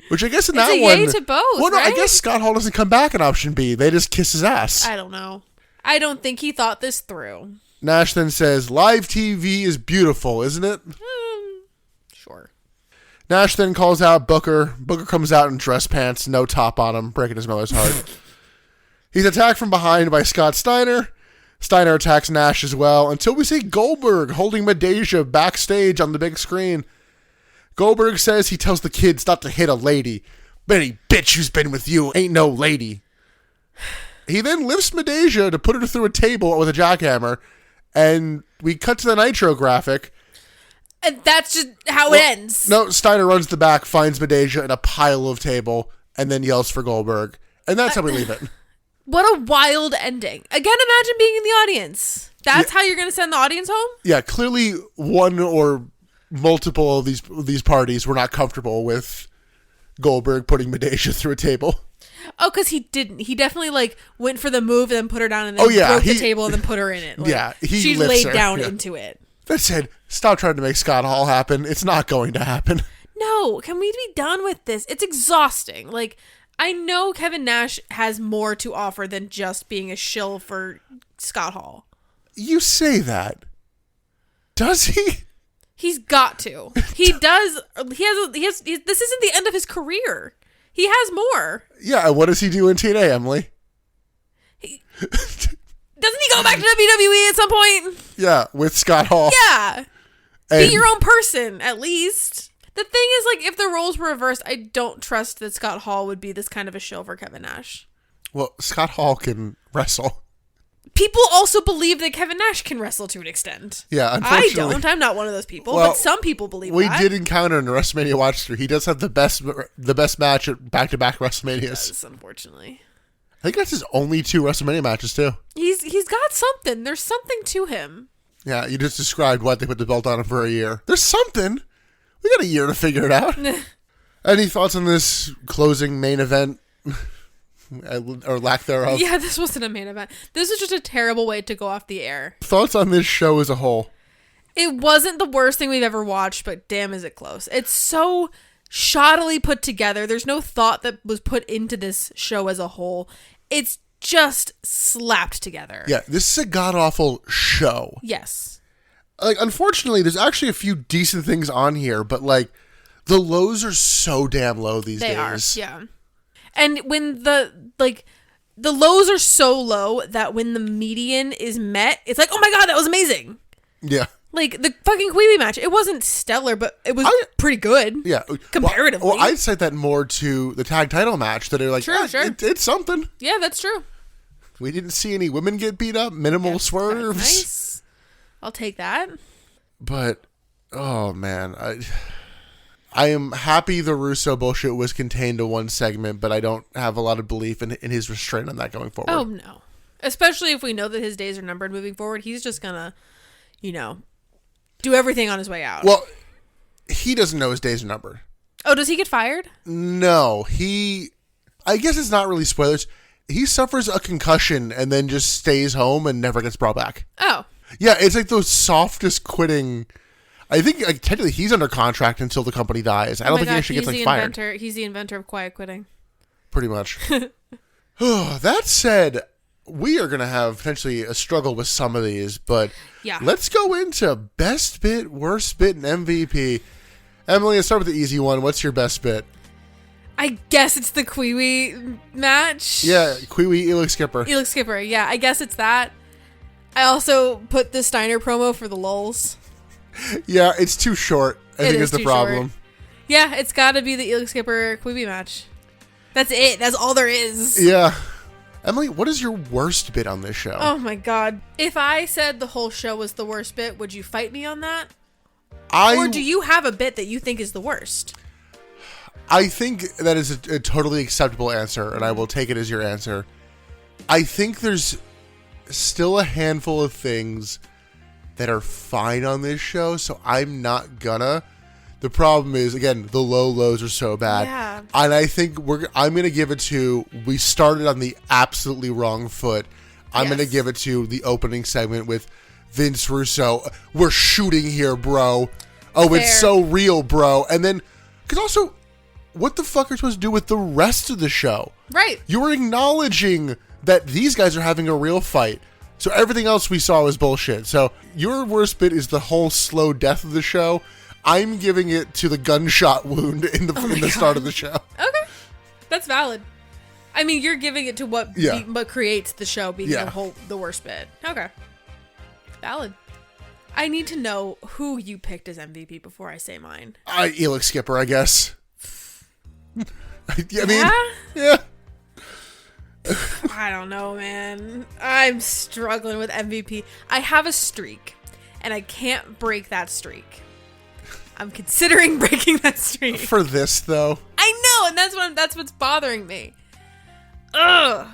Which I guess in It's that a one... yay to both, well, no, I right? guess Scott Hall doesn't come back in option B. They just kiss his ass. I don't know. I don't think he thought this through. Nash then says, live TV is beautiful, isn't it? Sure. Nash then calls out Booker. Booker comes out in dress pants, no top on him, breaking his mother's heart. He's attacked from behind by Scott Steiner. Steiner attacks Nash as well, until we see Goldberg holding Medeja backstage on the big screen. Goldberg says he tells the kids not to hit a lady, but any bitch who's been with you ain't no lady. He then lifts Medeja to put her through a table with a jackhammer, and we cut to the Nitro graphic. And that's just how it ends. No, Steiner runs the back, finds Medeja in a pile of table, and then yells for Goldberg. And that's how we leave it. What a wild ending. Again, imagine being in the audience. That's how you're going to send the audience home? Yeah, clearly one or multiple of these parties were not comfortable with Goldberg putting Medeja through a table. Oh, because he didn't. He definitely went for the move and then put her down and then broke the table and then put her in it. He she lifts laid her. down into it. That said, stop trying to make Scott Hall happen. It's not going to happen. No, can we be done with this? It's exhausting. I know Kevin Nash has more to offer than just being a shill for Scott Hall. You say that. Does he? He's got to. He does. This isn't the end of his career. He has more. Yeah, what does he do in TNA, Emily? Doesn't he go back to WWE at some point? Yeah, with Scott Hall. Yeah. Be your own person, at least. The thing is, if the roles were reversed, I don't trust that Scott Hall would be this kind of a shill for Kevin Nash. Well, Scott Hall can wrestle. People also believe that Kevin Nash can wrestle to an extent. Yeah, I unfortunately. don't. I'm not one of those people, Well, but some people believe we that. did encounter in the WrestleMania watch through. He does have the best match at back-to-back WrestleManias. Yes, unfortunately. I think that's his only 2 WrestleMania matches, too. He's got something. There's something to him. Yeah, you just described why they put the belt on him for a year. There's something. We got a year to figure it out. Any thoughts on this closing main event? Or lack thereof? Yeah, this wasn't a main event. This was just a terrible way to go off the air. Thoughts on this show as a whole? It wasn't the worst thing we've ever watched, but damn is it close. It's so shoddily put together. There's no thought that was put into this show as a whole. It's just slapped together. Yeah, this is a god-awful show. Yes. Unfortunately, there's actually a few decent things on here, but, the lows are so damn low these days. They are, yeah. And when the lows are so low that when the median is met, it's like, oh my god, that was amazing. Yeah. The fucking Queeby match, it wasn't stellar, but it was pretty good. Yeah. Comparatively. Well, I'd cite that more to the tag title match that are Sure. It's something. Yeah, that's true. We didn't see any women get beat up. Minimal swerves. Nice. I'll take that. But, oh man, I am happy the Russo bullshit was contained to one segment, but I don't have a lot of belief in his restraint on that going forward. Oh, no. Especially if we know that his days are numbered moving forward. He's just gonna, do everything on his way out. Well, he doesn't know his days are numbered. Oh, does he get fired? No, I guess it's not really spoilers. He suffers a concussion and then just stays home and never gets brought back. Oh. Yeah, it's the softest quitting. I think technically he's under contract until the company dies. I don't think he actually gets fired. He's the inventor of quiet quitting. Pretty much. That said, we are going to have potentially a struggle with some of these, but let's go into best bit, worst bit, and MVP. Emily, let's start with the easy one. What's your best bit? I guess it's the Kiwi match. Yeah, Kiwi Elix Skipper. Elix Skipper, yeah. I guess it's that. I also put the Steiner promo for the lulz. Yeah, it's too short. I think is the problem. Short. Yeah, it's got to be the Elix Skipper Quibi match. That's it. That's all there is. Yeah. Emily, what is your worst bit on this show? Oh my god. If I said the whole show was the worst bit, would you fight me on that? Or do you have a bit that you think is the worst? I think that is a totally acceptable answer, and I will take it as your answer. I think there's still a handful of things that are fine on this show, so I'm not gonna. The problem is, again, the lows are so bad. Yeah. And I think I'm going to give it to, we started on the absolutely wrong foot. I'm going to give it to the opening segment with Vince Russo. We're shooting here, bro. Oh, Fair. It's so real, bro. And then, because also, what the fuck are you supposed to do with the rest of the show? Right. You were acknowledging that these guys are having a real fight. So everything else we saw was bullshit. So your worst bit is the whole slow death of the show. I'm giving it to the gunshot wound in the start of the show. Okay. That's valid. I mean, you're giving it to what creates the show being the worst bit. Okay. Valid. I need to know who you picked as MVP before I say mine. Elix Skipper, I guess. Yeah. I don't know, man. I'm struggling with MVP. I have a streak, and I can't break that streak. I'm considering breaking that streak. For this, though. I know, and that's what's bothering me. Ugh.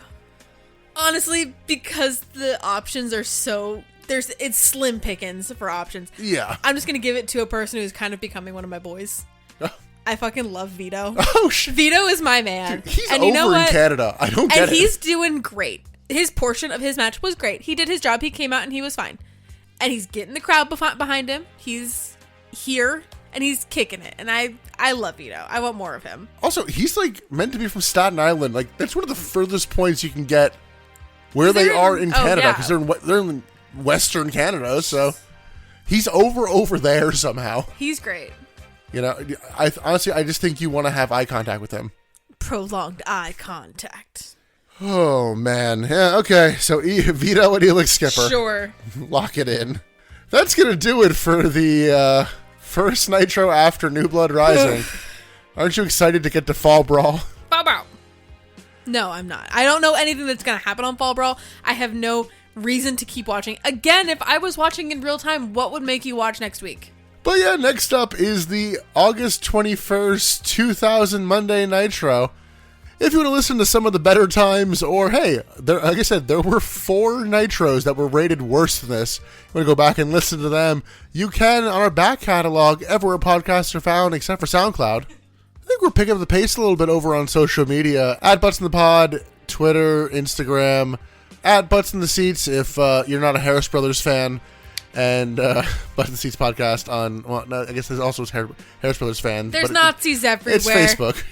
Honestly, because the options are so... It's slim pickings for options. Yeah. I'm just going to give it to a person who's kind of becoming one of my boys. I fucking love Vito. Oh, shit. Vito is my man. Dude, he's and over you know in Canada. I don't get it. And he's doing great. His portion of his match was great. He did his job. He came out and he was fine. And he's getting the crowd behind him. He's here and he's kicking it. And I love Vito. I want more of him. Also, he's like meant to be from Staten Island. Like, that's one of the furthest points you can get where they are in Canada, because they're in Western Canada. So he's over there somehow. He's great. You know, honestly, I just think you want to have eye contact with him. Prolonged eye contact. Oh, man. Yeah, okay. So Vito and Elix Skipper. Sure. Lock it in. That's going to do it for the first Nitro after New Blood Rising. Aren't you excited to get to Fall Brawl? Bow bow. No, I'm not. I don't know anything that's going to happen on Fall Brawl. I have no reason to keep watching. Again, if I was watching in real time, what would make you watch next week? But yeah, next up is the August 21st, 2000 Monday Nitro. If you want to listen to some of the better times, or hey, like I said, there were 4 Nitros that were rated worse than this. You want to go back and listen to them, you can on our back catalog, everywhere podcasts are found except for SoundCloud. I think we're picking up the pace a little bit over on social media. At Butts in the Pod, Twitter, Instagram, at Butts in the Seats if you're not a Harris Brothers fan. And Butts in the Seats podcast on, well, no, I guess there's also Harris Brothers fans. There's Nazis everywhere. It's Facebook.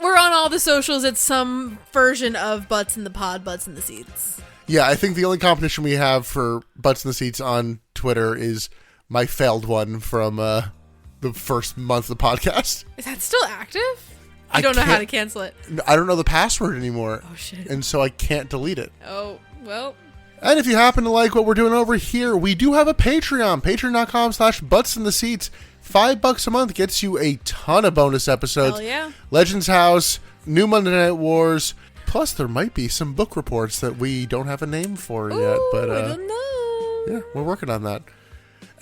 We're on all the socials. It's some version of Butts in the Pod, Butts in the Seats. Yeah, I think the only competition we have for Butts in the Seats on Twitter is my failed one from the first month of the podcast. Is that still active? I don't know how to cancel it. I don't know the password anymore. Oh, shit. And so I can't delete it. Oh, well... And if you happen to like what we're doing over here, we do have a Patreon. Patreon.com/ButtsInTheSeats. $5 a month gets you a ton of bonus episodes. Hell yeah. Legends House, New Monday Night Wars. Plus, there might be some book reports that we don't have a name for yet. But I don't know. Yeah, we're working on that.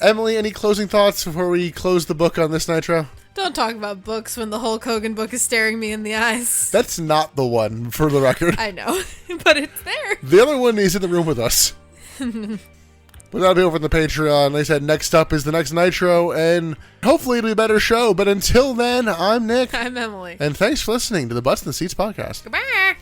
Emily, any closing thoughts before we close the book on this Nitro? Don't talk about books when the Hulk Hogan book is staring me in the eyes. That's not the one, for the record. I know, but it's there. The other one is in the room with us. But that'll be over on the Patreon. Like I said, next up is the next Nitro, and hopefully it'll be a better show. But until then, I'm Nick. I'm Emily. And thanks for listening to the Butts in the Seats podcast. Goodbye.